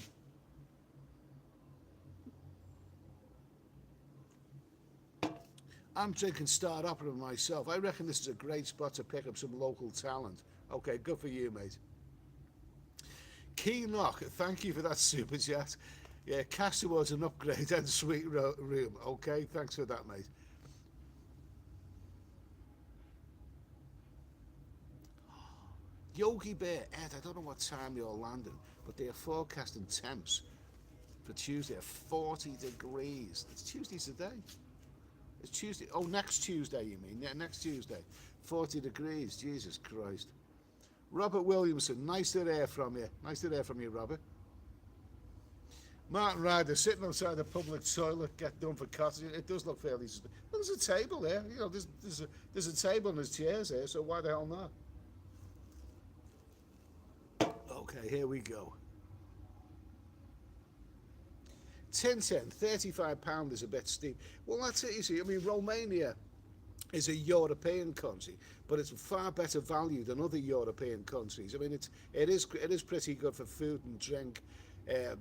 I'm drinking Star Opera myself. I reckon this is a great spot to pick up some local talent. Okay, good for you, mate. Key Knock, thank you for that super chat. Yeah, cash towards an upgrade and suite room. Okay, thanks for that, mate. Yogi Bear, Ed, I don't know what time you're landing, but they are forecasting temps for Tuesday at 40 degrees. It's Tuesday today. It's Tuesday. Oh, next Tuesday, you mean? Yeah, next Tuesday. 40 degrees. Jesus Christ. Robert Williamson, nice to hear from you. Nice to hear from you, Robert. Martin Ryder, sitting outside the public toilet, get done for cottages. It does look fairly... Well, there's a table there. There's a table and there's chairs here, so why the hell not? Okay, here we go. Tintin, £35 is a bit steep. Well, that's it, you see. I mean, Romania is a European country, but it's far better value than other European countries. I mean, it is pretty good for food and drink, uh,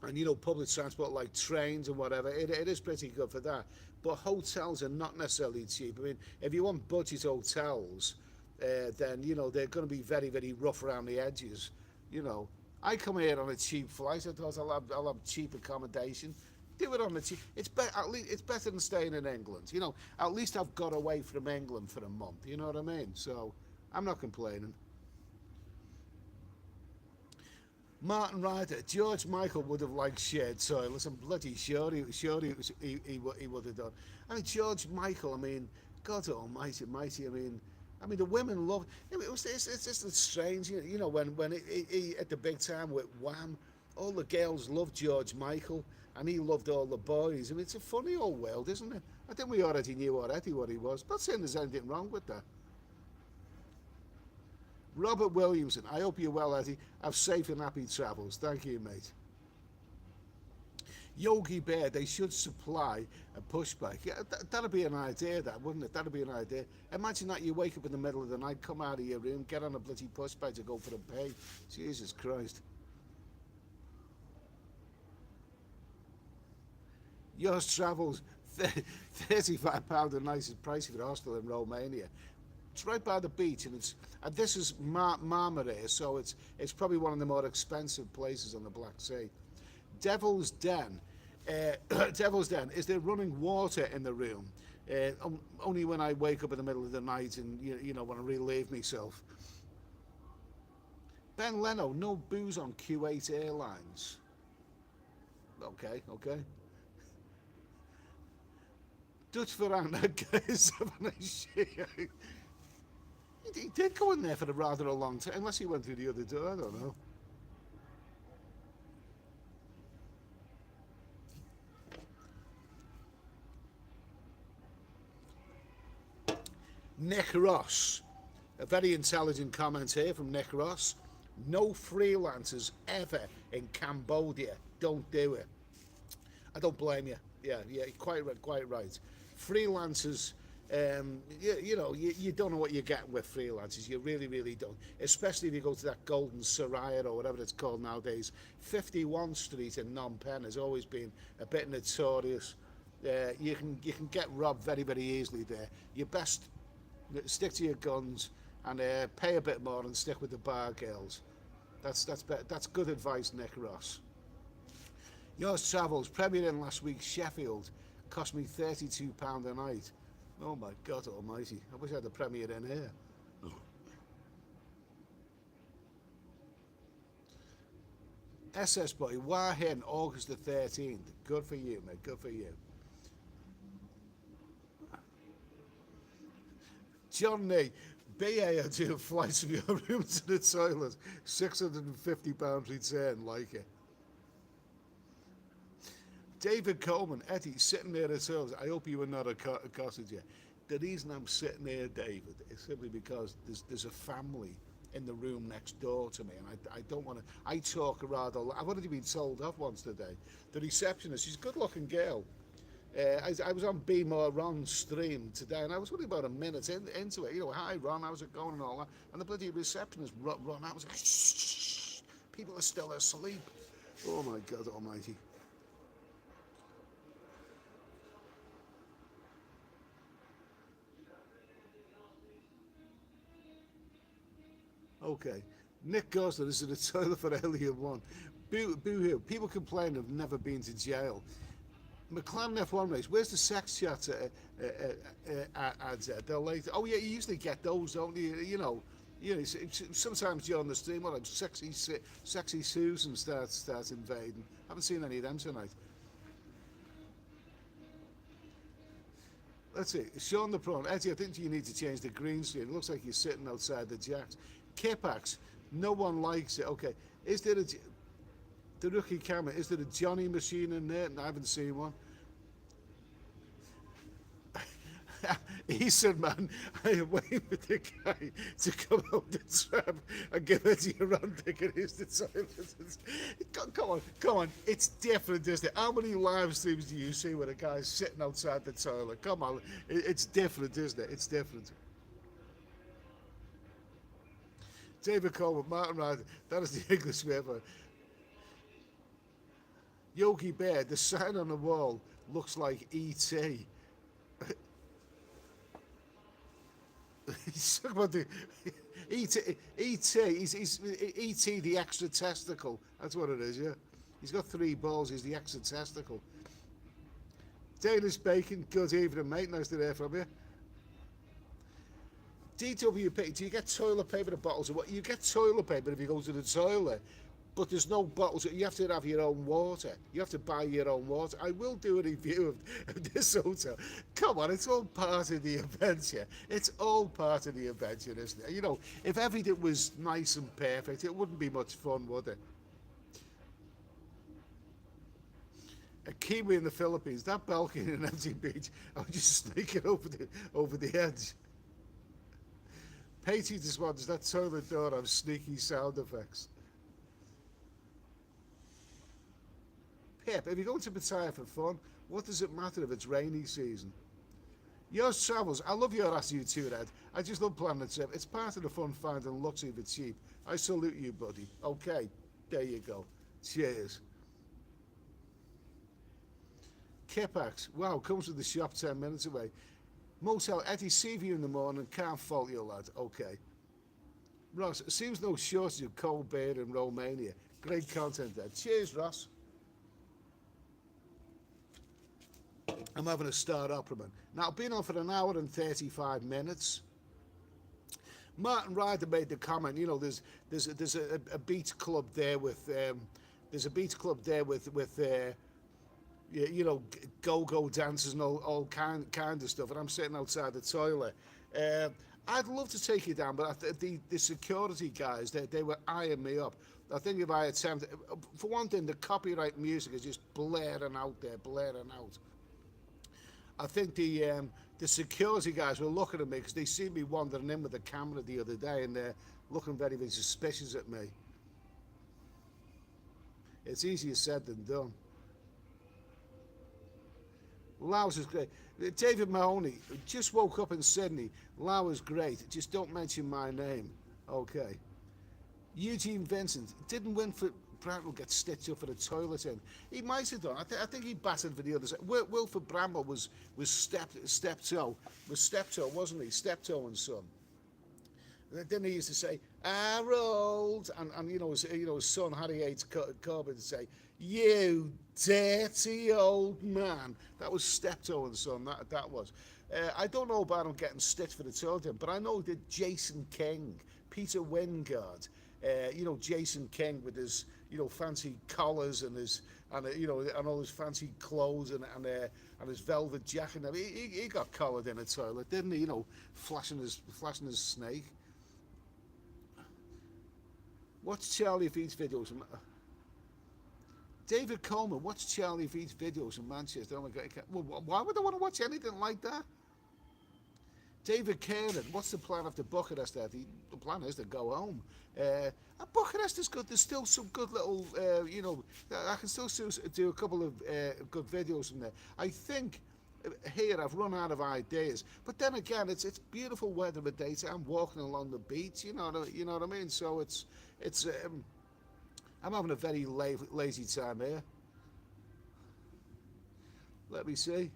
and public transport like trains and whatever. It is pretty good for that. But hotels are not necessarily cheap. I mean, if you want budget hotels, then they're going to be very very rough around the edges. You know, I come here on a cheap flight. I thought I'll have cheap accommodation. Do it on the cheap. At least it's better than staying in England. At least I've got away from England for a month. You know what I mean? So I'm not complaining. Martin Ryder, George Michael would have liked shared toilets. I'm bloody sure he would have done. I mean, George Michael. I mean, God Almighty, mighty. I mean, the women love. It's just strange, when he at the big time with Wham, all the girls loved George Michael, and he loved all the boys. I mean, it's a funny old world, isn't it? I think we already knew what he was. Not saying there's anything wrong with that. Robert Williamson, I hope you're well, Eddie. Have safe and happy travels. Thank you, mate. Yogi Bear, they should supply a pushback. Yeah, that'd be an idea, that wouldn't it? That'd be an idea. Imagine that you wake up in the middle of the night, come out of your room, get on a bloody pushback to go for a pay. Jesus Christ. Yours travels, £35 a night is pricey for a hostel in Romania. It's right by the beach, and this is Marmarais, so it's probably one of the more expensive places on the Black Sea. Devil's Den. Devil's Den. Is there running water in the room? Only when I wake up in the middle of the night and want to relieve myself. Ben Leno, no booze on Q8 Airlines. Okay. Dutch veranda, guys, having a shit. He did go in there for rather a long time, unless he went through the other door, I don't know. Nick Ross, a very intelligent comment here from Nick Ross. No freelancers ever in Cambodia. Don't do it. I don't blame you. Yeah, quite right. Freelancers, you don't know what you're getting with freelancers. You really, really don't. Especially if you go to that Golden Soraya or whatever it's called nowadays. 51 Street in Phnom Penh has always been a bit notorious. You can get robbed very, very easily there. You best stick to your guns and pay a bit more and stick with the bar girls. That's good advice, Nick Ross. Yours travels. Premier in last week, Sheffield. Cost me £32 a night. Oh my God Almighty! I wish I had a Premier in here. SS Boy, Wahin, August the 13th. Good for you, mate. Good for you. Johnny, BA are doing flights from your room to the toilet. £650 return, like it. David Coleman, Eddie, sitting there at toilet. I hope you were not a cottager. The reason I'm sitting there, David, is simply because there's a family in the room next door to me, and I don't want to. I talk rather. I've already been told off once today. The receptionist, she's a good-looking girl. I was on B More Ron's stream today, and I was only about a minute into it. Hi Ron, how's it going and all that. And the bloody receptionist, Ron, I was like, shh, people are still asleep. Oh my God Almighty. Okay. Nick Gosler, is it a toilet for Alien 1? Boo-hoo. People complain of never been to jail. McLaren F1 race, where's the sex chat ads at? They're late. Oh yeah, you usually get those, don't you? Sometimes during the stream, sexy Susan starts invading. Haven't seen any of them tonight. Let's see. Sean the Prawn. Eddie, I think you need to change the green screen. It looks like you're sitting outside the Jacks. Kipax, no one likes it. Okay. Is there the rookie camera, is there a Johnny machine in there? I haven't seen one. He said, man, I am waiting for the guy to come out the trap and give Eddie a run ticket. Here's the toilet. Come on. It's different, isn't it? How many live streams do you see where a guy's sitting outside the toilet? Come on. It's different, isn't it? It's different. David Coleman, Martin Ryder, that is the English way for Yogi Bear. The sign on the wall looks like E.T. He's talking about the E.T. He's E.T. the extra testicle. That's what it is, yeah. He's got 3 balls. He's the extra testicle. Danish Bacon, good evening, mate. Nice to hear from you. DWP, do you get toilet paper in bottles or what? You get toilet paper if you go to the toilet, but there's no bottles. You have to have your own water. You have to buy your own water. I will do a review of this hotel. Come on, it's all part of the adventure. It's all part of the adventure, isn't it? You know, if everything was nice and perfect, it wouldn't be much fun, would it? A Kiwi in the Philippines, that balcony in an empty beach, I would just snake it over the edge. Patey just wonders, that toilet door have sneaky sound effects. Pip, if you're going to Pattaya for fun, what does it matter if it's rainy season? Yours travels. I love your attitude too, Ed. I just love planning a trip. It's part of the fun finding luxury for cheap. I salute you, buddy. Okay, there you go. Cheers. Kipax, wow, comes to the shop 10 minutes away. Motel, Eddie, see you in the morning, can't fault you, lad. Okay. Ross, it seems no shortage of cold beer in Romania. Great content there. Cheers, Ross. I'm having a Star Operaman. Now, I've been on for an hour and 35 minutes. Martin Ryder made the comment, you know, there's a beach club there with, you know, go-go dancers and all kind of stuff, and I'm sitting outside the toilet. I'd love to take you down, but the security guys, they were eyeing me up. I think if I attempted, for one thing, the copyright music is just blaring out there, blaring out. I think the security guys were looking at me because they see me wandering in with the camera the other day, and they're looking very, very suspicious at me. It's easier said than done. Laos is great. David Mahoney, just woke up in Sydney. Laos is great. Just don't mention my name. Okay. Eugene Vincent didn't win for Bramble, get stitched up for the toilet in. He might have done. I think he batted for the others. Wilford Bramble was steptoe, wasn't he? Steptoe and son. Then he used to say, Harold, and you know his son Harry H. Corbyn to say, you dirty old man. That was Steptoe and son, that was. I don't know about him getting stitched for the toilet, but I know that Jason King, Peter Wingard, you know, Jason King with his, you know, fancy collars and his, you know, and all his fancy clothes and his velvet jacket. I mean, he got collared in a toilet, didn't he? You know, flashing his snake. Watch Charlie Feed's videos. David Coleman, watch Charlie Feed's videos in Manchester. Oh my God! Well, why would I want to watch anything like that? David Kernan, what's the plan after Bucharest? The plan is to go home. Bucharest is good. There's still some good little, you know, I can still do a couple of good videos from there. I think here I've run out of ideas, but then again, it's beautiful weather at daytime. I'm walking along the beach, you know what I mean. So it's I'm having a very lazy time here. Let me see.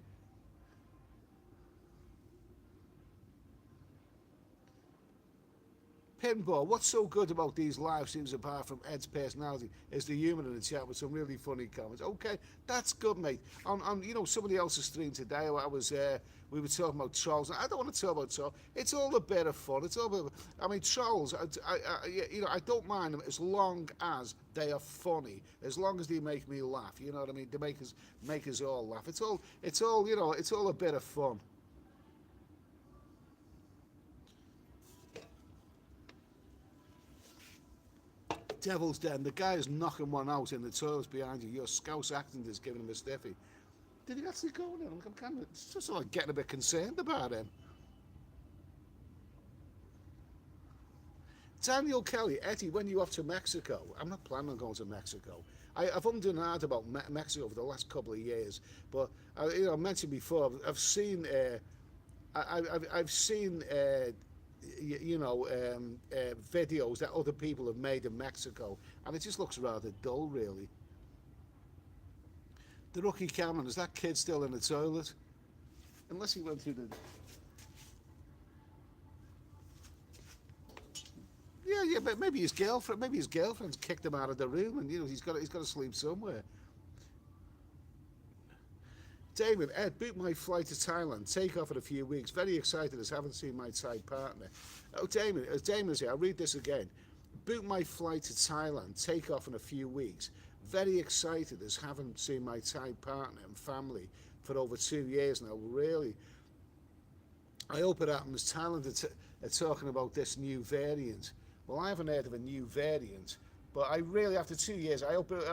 Pinball, what's so good about these live streams apart from Ed's personality is the humour in the chat with some really funny comments. Okay, that's good, mate. On you know, somebody else's stream today, we were talking about trolls. I don't want to talk about trolls. It's all a bit of fun. It's all a bit I mean, trolls, you know, I don't mind them as long as they are funny, as long as they make me laugh. You know what I mean? They make us all laugh. It's all you know, it's all a bit of fun. Devil's Den, the guy is knocking one out in the toilets behind you. Your Scouse accent is giving him a stiffy. Did he actually go in? I'm kind of just like getting a bit concerned about him. Daniel Kelly, Eddie, when you off to Mexico? I'm not planning on going to Mexico. I've done hard about Mexico for the last couple of years, but I mentioned before, I've seen, I've seen, videos that other people have made in Mexico, and it just looks rather dull, really. The rookie Cameron, is that kid still in the toilet? Unless he went through the. Yeah, but maybe his girlfriend's kicked him out of the room, and he's got to sleep somewhere. Damon, Ed, booked my flight to Thailand. Take off in a few weeks. Very excited as haven't seen my Thai partner. Oh, Damon, as Damon's here, I'll read this again. Booked my flight to Thailand. Take off in a few weeks. Very excited as haven't seen my Thai partner and family for over 2 years now. Really, I hope it happens. Thailand are talking about this new variant. Well, I haven't heard of a new variant, but I really, after 2 years, I hope it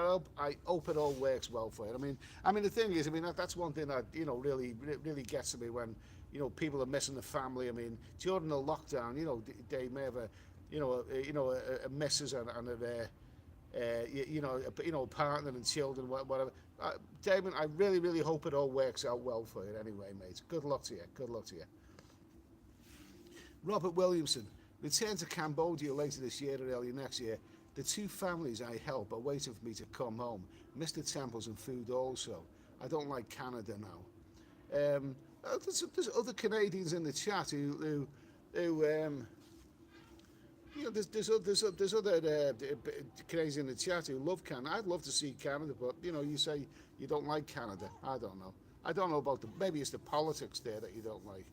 all works well for it. I mean, the thing is, that's one thing that really gets to me when people are missing the family. I mean, during the lockdown, they may have a missus and a partner and children, whatever. Damon, I really hope it all works out well for you anyway, mate. Good luck to you. Good luck to you. Robert Williamson, return to Cambodia later this year or early next year. The 2 families I help are waiting for me to come home. Miss the temples and food also. I don't like Canada now. There's other Canadians in the chat who there's other Canadians in the chat who love Canada. I'd love to see Canada, but you say you don't like Canada. I don't know. I don't know about maybe it's the politics there that you don't like.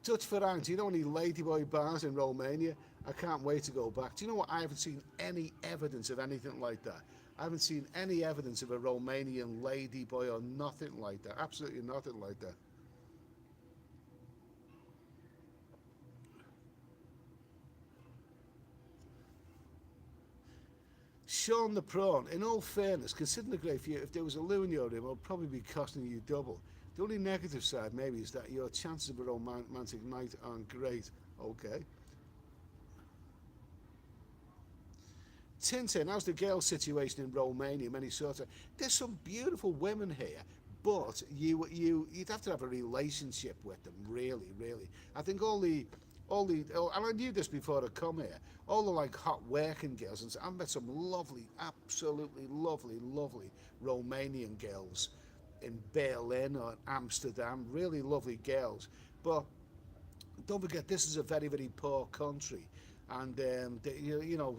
Dutch Farang, do you know any ladyboy bars in Romania? I can't wait to go back. Do you know what? I haven't seen any evidence of anything like that. I haven't seen any evidence of a Romanian ladyboy or nothing like that. Absolutely nothing like that. Sean the Prawn, in all fairness, considering the great view, if there was a loo in your room, it would probably be costing you double. The only negative side, maybe, is that your chances of a romantic night aren't great. Okay. Tintin, how's the girl situation in Romania, Minnesota? There's some beautiful women here, but you'd have to have a relationship with them, really. I think and I knew this before I come here, all the like hot working girls, and I've met some lovely, absolutely lovely Romanian girls in Berlin or Amsterdam, really lovely girls. But don't forget, this is a very poor country, and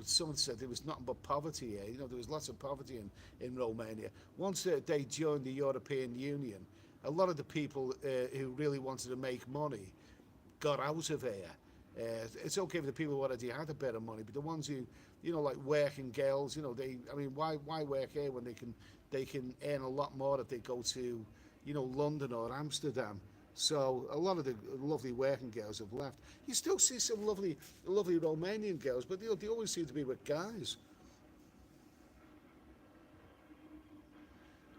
someone said there was nothing but poverty here. There was lots of poverty in Romania. Once they joined the European Union, a lot of the people who really wanted to make money got out of here. It's okay for the people who already had a bit of money, but the ones who, like working girls, why work here when they can earn a lot more if they go to, London or Amsterdam. So a lot of the lovely working girls have left. You still see some lovely Romanian girls, but they always seem to be with guys.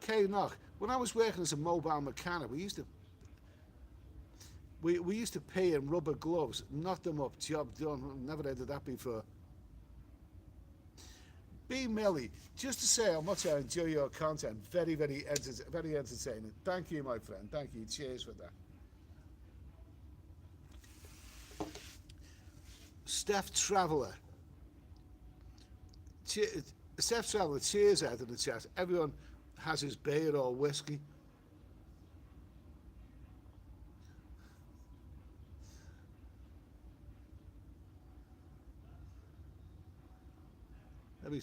Kay Knock, when I was working as a mobile mechanic, we used to pay in rubber gloves, knot them up, job done. Never heard of that before. B. Millie, just to say how much I enjoy your content. Very entertaining. Thank you, my friend. Thank you. Cheers for that. Steph Traveller. Steph Traveller, cheers out in the chat. Everyone has his beer or whiskey.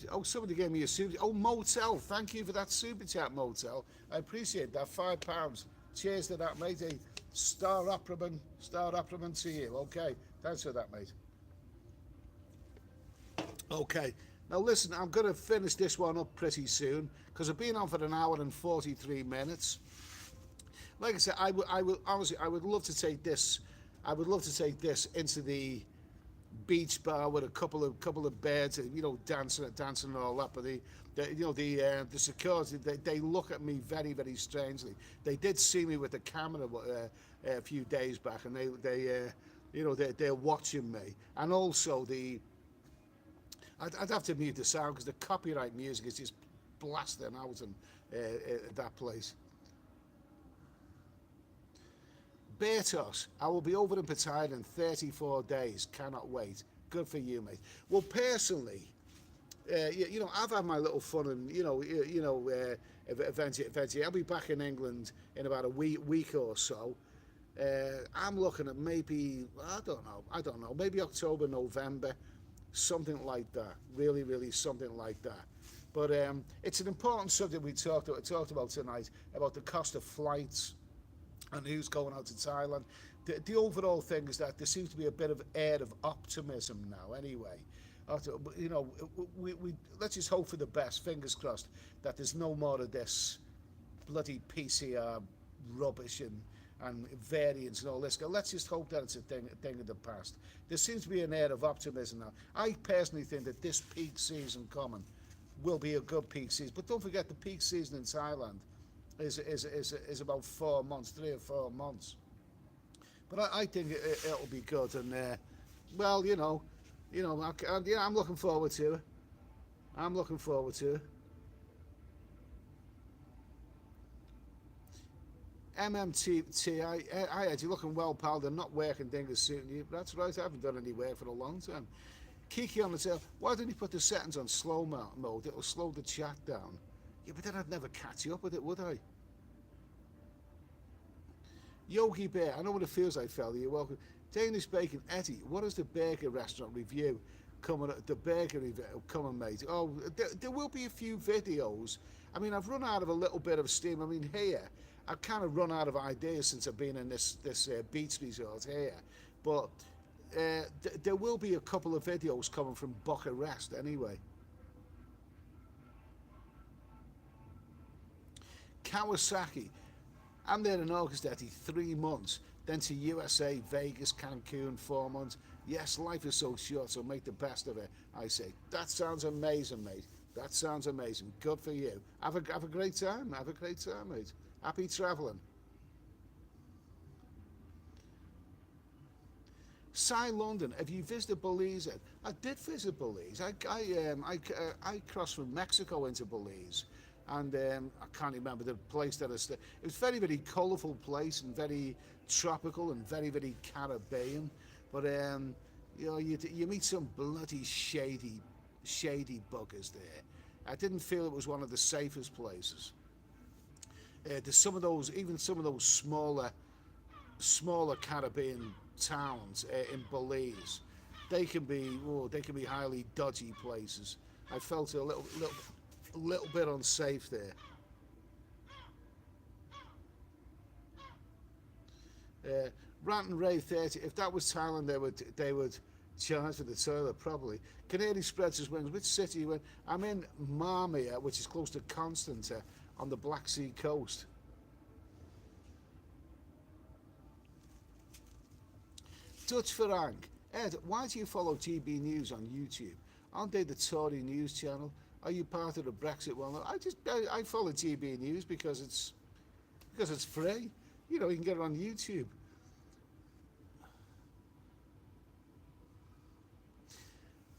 Oh, somebody gave me a super. Oh, Motel. Thank you for that super chat, Motel. I appreciate that. £5. Cheers to that, mate. A star operaman to you. Okay. Thanks for that, mate. Okay. Now listen, I'm going to finish this one up pretty soon because I've been on for an hour and 43 minutes. Like I said, I would honestly, I would love to take this. I would love to take this into the beach bar with a couple of birds, dancing and all that. But the security, they look at me very strangely. They did see me with the camera a few days back, and You know, they're watching me, and also I'd have to mute the sound because the copyright music is just blasting out in that place. Betos, I will be over in Pattaya in 34 days. Cannot wait. Good for you, mate. Well, personally, you know, I've had my little fun, and eventually, I'll be back in England in about a week or so. I'm looking at maybe I don't know, maybe October, November, something like that. Really, really something like that. But it's an important subject we talked about tonight, about the cost of flights and who's going out to Thailand. The overall thing is that there seems to be a bit of air of optimism now. Anyway, you know, we let's just hope for the best. Fingers crossed that there's no more of this bloody PCR rubbish and variants and all this. Let's just hope that it's a thing of the past. There seems to be an air of optimism now. I personally think that this peak season coming will be a good peak season. But don't forget, the peak season in Thailand is about 4 months, 3 or 4 months. But I think it'll be good. And well, I'm looking forward to it. I'm looking forward to it. MMTI, I had you looking well, pal. They're not working things suiting you. That's right, I haven't done any work for a long time. Kiki on the tail, why don't you put the settings on slow mode? It'll slow the chat down. Yeah, but then I'd never catch you up with it, would I? Yogi Bear, I know what it feels like, fella. You're welcome. Danish Bacon, Eddie, what is the burger restaurant review coming? The burger review coming, mate. Oh, there will be a few videos. I mean, I've run out of a little bit of steam. I mean, here, I've kind of run out of ideas since I've been in this beach resort here. But there will be a couple of videos coming from Bucharest anyway. Kawasaki, I'm there in August, Eddie, 3 months. Then to USA, Vegas, Cancun, 4 months. Yes, life is so short, so make the best of it, I say. That sounds amazing, mate. That sounds amazing. Good for you. Have a great time. Have a great time, mate. Happy travelling. Cy London, have you visited Belize yet? I did visit Belize. I crossed from Mexico into Belize, and I can't remember the place that I stayed. It was very, very colourful place and very tropical and very, very Caribbean. But you meet some bloody shady buggers there. I didn't feel it was one of the safest places. There's some of those smaller Caribbean towns in Belize. They can be highly dodgy places. I felt a little bit unsafe there. Rant and Ray 30. If that was Thailand, they would charge for the toilet probably. Canary spreads his wings. Which city you in? I'm in Marmia, which is close to Constanta on the Black Sea coast. Dutch Farang. Ed, why do you follow GB News on YouTube? Aren't they the Tory news channel? Are you part of the Brexit one? I follow GB News because it's free. You know, you can get it on YouTube.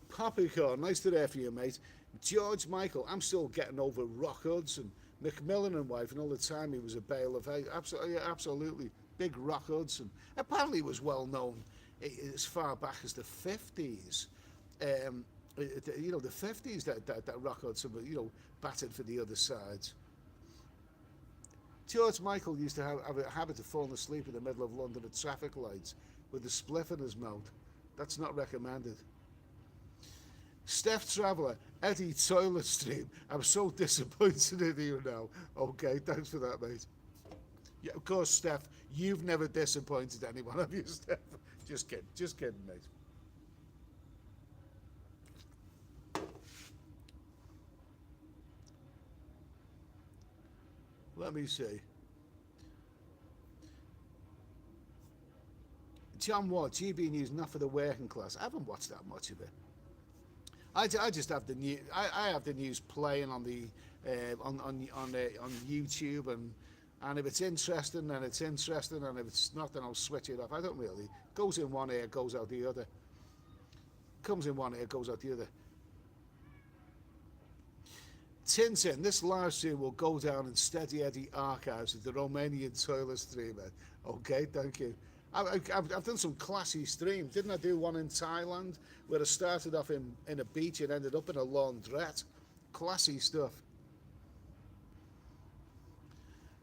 Poppycorn, nice to hear from you, mate. George Michael, I'm still getting over Rock Hudson. Macmillan and wife, and all the time he was a bale of hay. Absolutely. Big Rock Hudson. Apparently he was well known as far back as the 50s. The 50s that Rock Hudson, battered for the other sides. George Michael used to have a habit of falling asleep in the middle of London at traffic lights with a spliff in his mouth. That's not recommended. Steph Traveller, Eddie Toilet Stream. I'm so disappointed in you now. Okay, thanks for that, mate. Yeah, of course, Steph, you've never disappointed anyone, have you, Steph? Just kidding, mate. Let me see. John Ward, GB News, not for the working class. I haven't watched that much of it. I just have the news. I have the news playing on the on YouTube, and And if it's interesting, then it's interesting, and if it's not, then I'll switch it off. I don't really. Goes in one ear, goes out the other. Comes in one ear, goes out the other. Tintin, this live stream will go down in Steady Eddie archives of the Romanian toilet streamer. Okay, thank you. I've done some classy streams. Didn't I do one in Thailand where I started off in a beach and ended up in a laundrette? Classy stuff.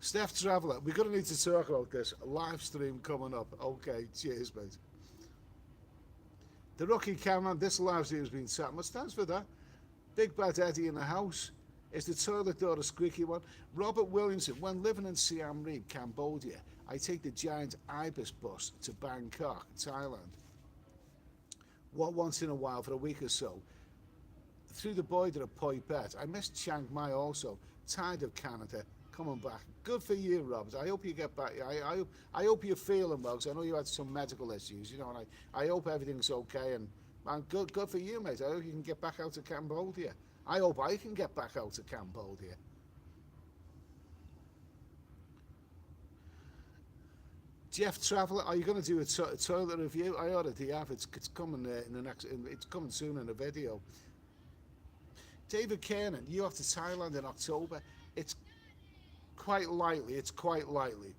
Steph Traveller, we're going to need to talk about this. A live stream coming up. Okay, cheers, mate. The Rookie Cameron, this live stream has been set. Much thanks for that. Big Bad Eddie in the house. Is the toilet door a squeaky one? Robert Williamson, when living in Siam Reap, Cambodia, I take the giant Ibis bus to Bangkok, Thailand. Once in a while for a week or so. Through the border of Phoi Phet. I missed Chiang Mai also. Tired of Canada. Coming back. Good for you, Robert. I hope you get back. I hope you're feeling well, because I know you had some medical issues, you know, and I hope everything's okay. And man, good for you, mate. I hope you can get back out to Cambodia. I hope I can get back out to Cambodia. Jeff Traveller, are you going to do a toilet review? I already have. It's coming in the next. It's coming soon in a video. David Kernan, you off to Thailand in October? It's quite likely. It's quite likely.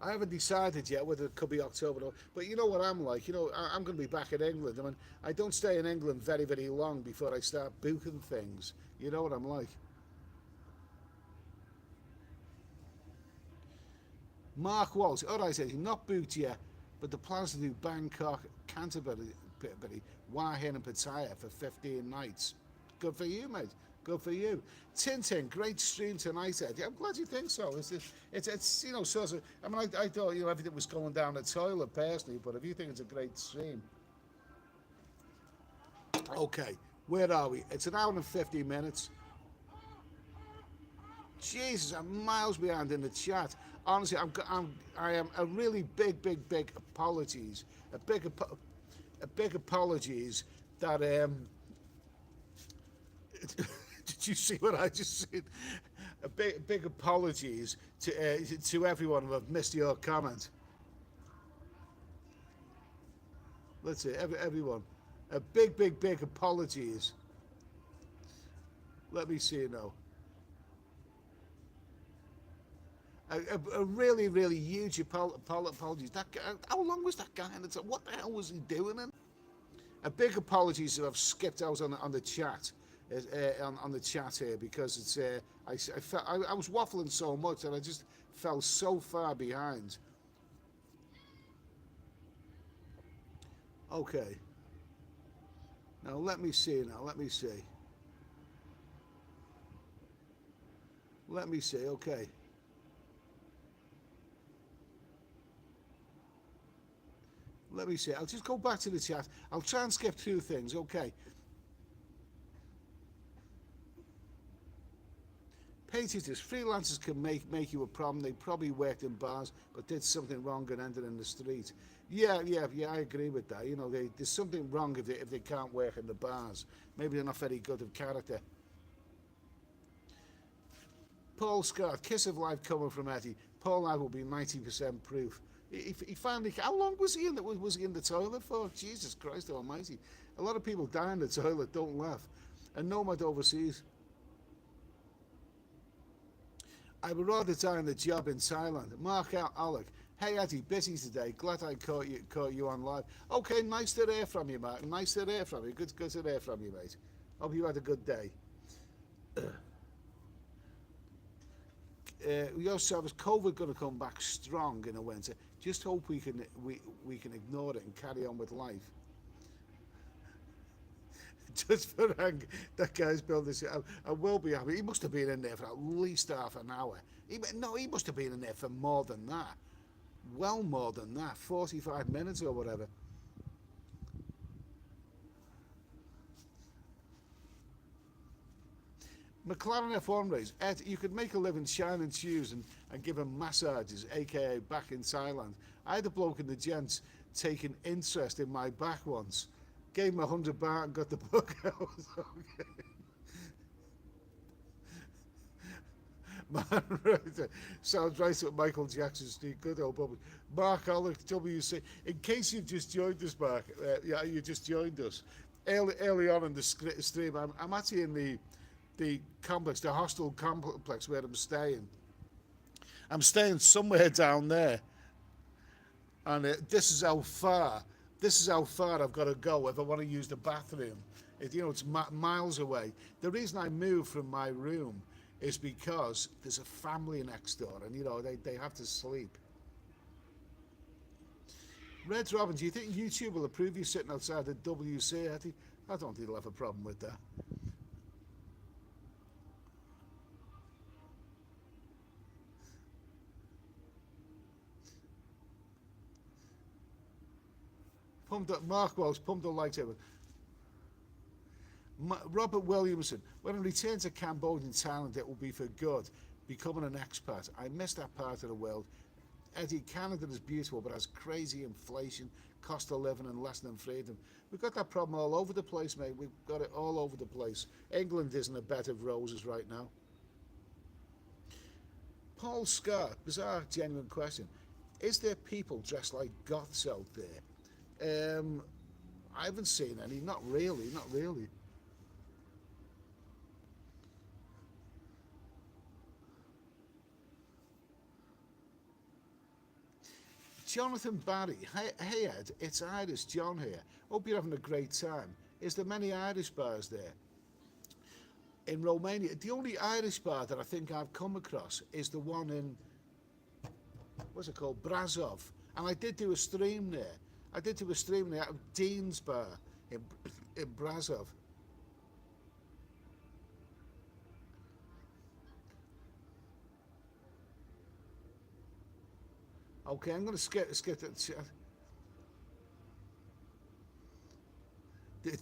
I haven't decided yet whether it could be October, but you know what I'm like. You know, I'm going to be back in England. I mean, I don't stay in England very, very long before I start booking things. You know what I'm like. Mark Walsh, all right, says not booked yet, but the plans to do Bangkok, Canterbury, Hua Hin and Pattaya for 15 nights. Good for you, mate. Good for you. Tintin, great stream tonight, Eddie. I'm glad you think so. It's you know, sort of, I mean, I thought, you know, everything was going down the toilet personally, but if you think it's a great stream. Okay, where are we? It's an hour and 50 minutes. Jesus, I'm miles behind in the chat. Honestly, I am a really big apologies. A big apologies that did you see what I just said? A big apologies to everyone who have missed your comment. Let's see, everyone. A big apologies. Let me see now. A really huge apologies. That guy, how long was that guy in the what the hell was he doing in? A big apologies that I've skipped out on the chat. On the chat here, because it's I was waffling so much and I just fell so far behind. Okay. Now let me see. Okay. Let me see. I'll just go back to the chat. I'll try and skip through things. Okay. Patriots, freelancers can make you a problem. They probably worked in bars, but did something wrong and ended in the street. Yeah, I agree with that. You know, there's something wrong if they can't work in the bars. Maybe they're not very good of character. Paul Scott, kiss of life coming from Eddie. Paul now will be 90% proof. He finally. How long was he in the toilet for? Jesus Christ Almighty! A lot of people die in the toilet. Don't laugh. And Nomad overseas. I would rather die in the job in Thailand. Mark out Alec. Hey Eddie, busy today. Glad I caught you on live. Okay, nice to hear from you, Mark. Nice to hear from you. Good to hear from you, mate. Hope you had a good day. Yourself, is COVID going to come back strong in the winter? Just hope we can ignore it and carry on with life. Just for that guy's built this. I will be happy. He must have been in there for at least half an hour. He must have been in there for more than that. Well, more than that. 45 minutes or whatever. McLaren F1 race. Ed, you could make a living shining shoes and give him massages, aka back in Thailand. I had a bloke in the gents taking interest in my back once. Gave him 100 baht and got the book out. Okay. Sounds right at Michael Jackson Street. Good old Bobby. Mark Alec, WC. In case you've just joined us, Mark, yeah, you just joined us. Early on in the stream, I'm actually in the complex, the hostel complex where I'm staying. I'm staying somewhere down there, and this is how far I've got to go if I want to use the bathroom. It's miles away. The reason I moved from my room is because there's a family next door, and they have to sleep. Red Robin, do you think YouTube will approve you sitting outside the WC? I don't think they'll have a problem with that. Mark Wells, pumped the lights over. Robert Williamson, when I return to Cambodia and Thailand, it will be for good, becoming an expat. I miss that part of the world. Eddie, Canada is beautiful, but has crazy inflation, cost of living, and less than freedom. We've got that problem all over the place, mate. We've got it all over the place. England isn't a bed of roses right now. Paul Scott, bizarre, genuine question. Is there people dressed like goths out there? I haven't seen any. Not really, not really. Jonathan Barry, hey Ed, it's Irish John here. Hope you're having a great time. Is there many Irish bars there? In Romania, the only Irish bar that I think I've come across is the one in, what's it called, Brasov. And I did do a stream there. I did do a stream there at Dean's Bar in Brasov. Okay, I'm going to skip that.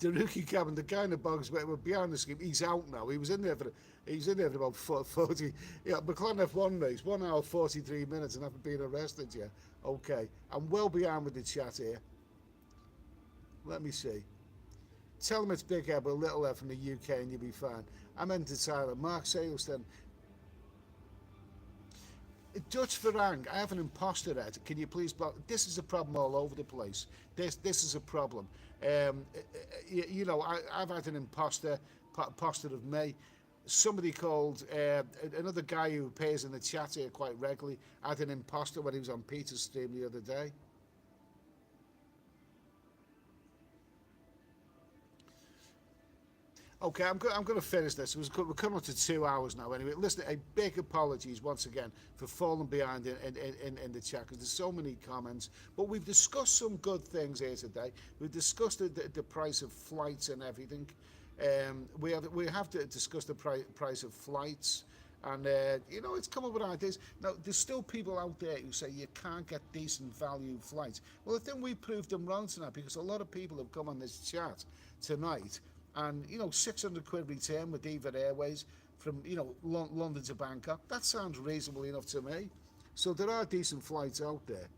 The rookie cabin, the guy in the box were behind the scheme. He's out now. He's in there for about 40. Yeah, McLaren F1 race, 1 hour 43 minutes, and haven't been arrested yet. Okay, I'm well behind with the chat here. Let me see. Tell them it's Big Ed, but a little F from the UK, and you'll be fine. I'm into Thailand. Mark Saleston. Dutch Farang, I have an imposter, Ed. Can you please block? This is a problem all over the place. This is a problem. I've had an imposter of me. Somebody called, another guy who appears in the chat here quite regularly, had an imposter when he was on Peter's stream the other day. Okay, I'm going to finish this. We're coming up to 2 hours now. Anyway, listen, a big apologies once again for falling behind in the chat because there's so many comments. But we've discussed some good things here today. We've discussed the price of flights and everything. We have to discuss the price of flights. And, it's come up with ideas. Now, there's still people out there who say you can't get decent value flights. Well, I think we proved them wrong tonight because a lot of people have come on this chat tonight and 600 quid return with EVA Airways from London to Bangkok, that sounds reasonable enough to me. So there are decent flights out there.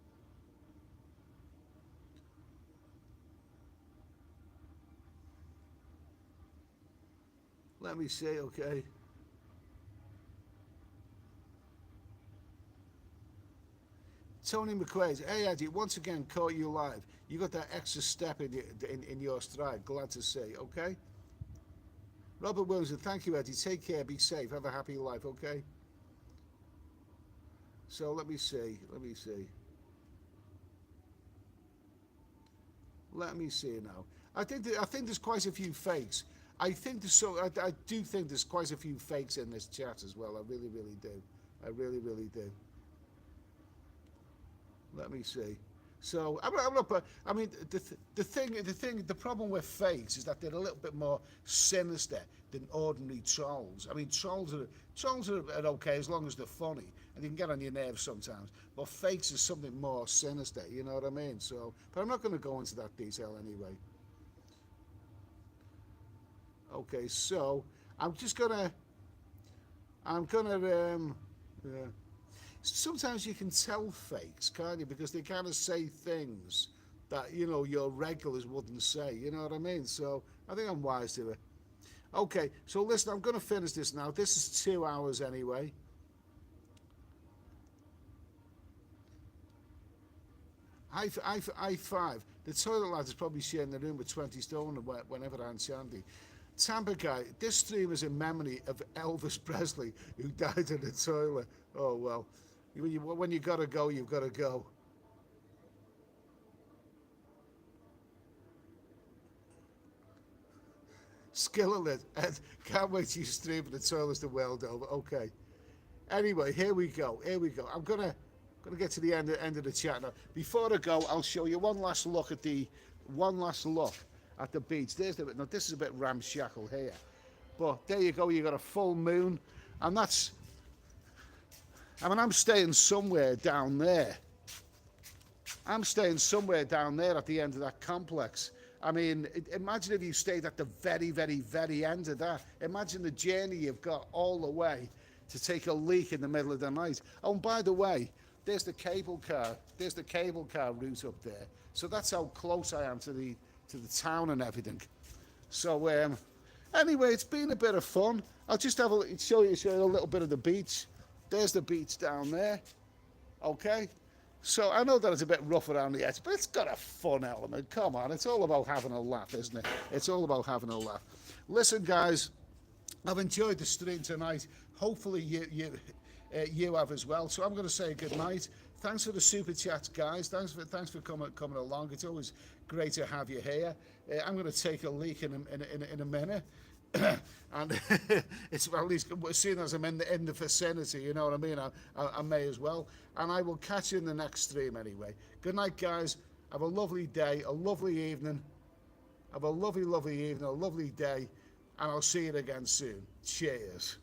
Let me see. Okay, Tony McQuaid, hey Eddie, once again caught you live. You got that extra step in your stride. Glad to see. Okay. Robert Wilson, thank you, Eddie. Take care. Be safe. Have a happy life. Okay. So let me see. Let me see now. I think there's quite a few fakes. I do think there's quite a few fakes in this chat as well. I really, really do. I really, really do. Let me see. So I'm not. I mean, the problem with fakes is that they're a little bit more sinister than ordinary trolls. I mean, trolls are okay as long as they're funny and you can get on your nerves sometimes. But fakes is something more sinister. You know what I mean? So, but I'm not going to go into that detail anyway. Okay, so I'm gonna. Yeah. Sometimes you can tell fakes, can't you? Because they kind of say things that, your regulars wouldn't say. You know what I mean? So I think I'm wise to it. Okay, so listen, I'm going to finish this now. This is 2 hours anyway. I5. The toilet lad is probably sharing the room with 20 stone whenever I'm Sandy. Tampa guy, this stream is in memory of Elvis Presley, who died in the toilet. Oh, well. When you gotta go, you've gotta go. Skillet, Ed, can't wait to stream the toilets the world over. Okay. Anyway, here we go. I'm gonna get to the end of the chat now. Before I go, I'll show you one last look at the beach. Now this is a bit ramshackle here, but there you go. You got a full moon, and that's. I mean, I'm staying somewhere down there. I'm staying somewhere down there at the end of that complex. I mean, imagine if you stayed at the very, very, very end of that. Imagine the journey you've got all the way to take a leak in the middle of the night. Oh, and by the way, there's the cable car. There's the cable car route up there. So that's how close I am to the town and everything. So anyway, it's been a bit of fun. I'll just show you a little bit of the beach. There's the beach down there. Okay. So I know that it's a bit rough around the edge, but it's got a fun element. Come on, it's all about having a laugh, isn't it? It's all about having a laugh. Listen, guys, I've enjoyed the stream tonight. Hopefully you have as well. So I'm going to say good night. Thanks for the super chats, guys. Thanks for coming along. It's always great to have you here. I'm going to take a leak in a minute. And it's at least seeing as I'm in the vicinity, you know what I mean, I may as well. And I will catch you in the next stream anyway. Good night, guys. Have a lovely day, a lovely evening. Have a lovely evening, a lovely day, and I'll see you again soon. Cheers.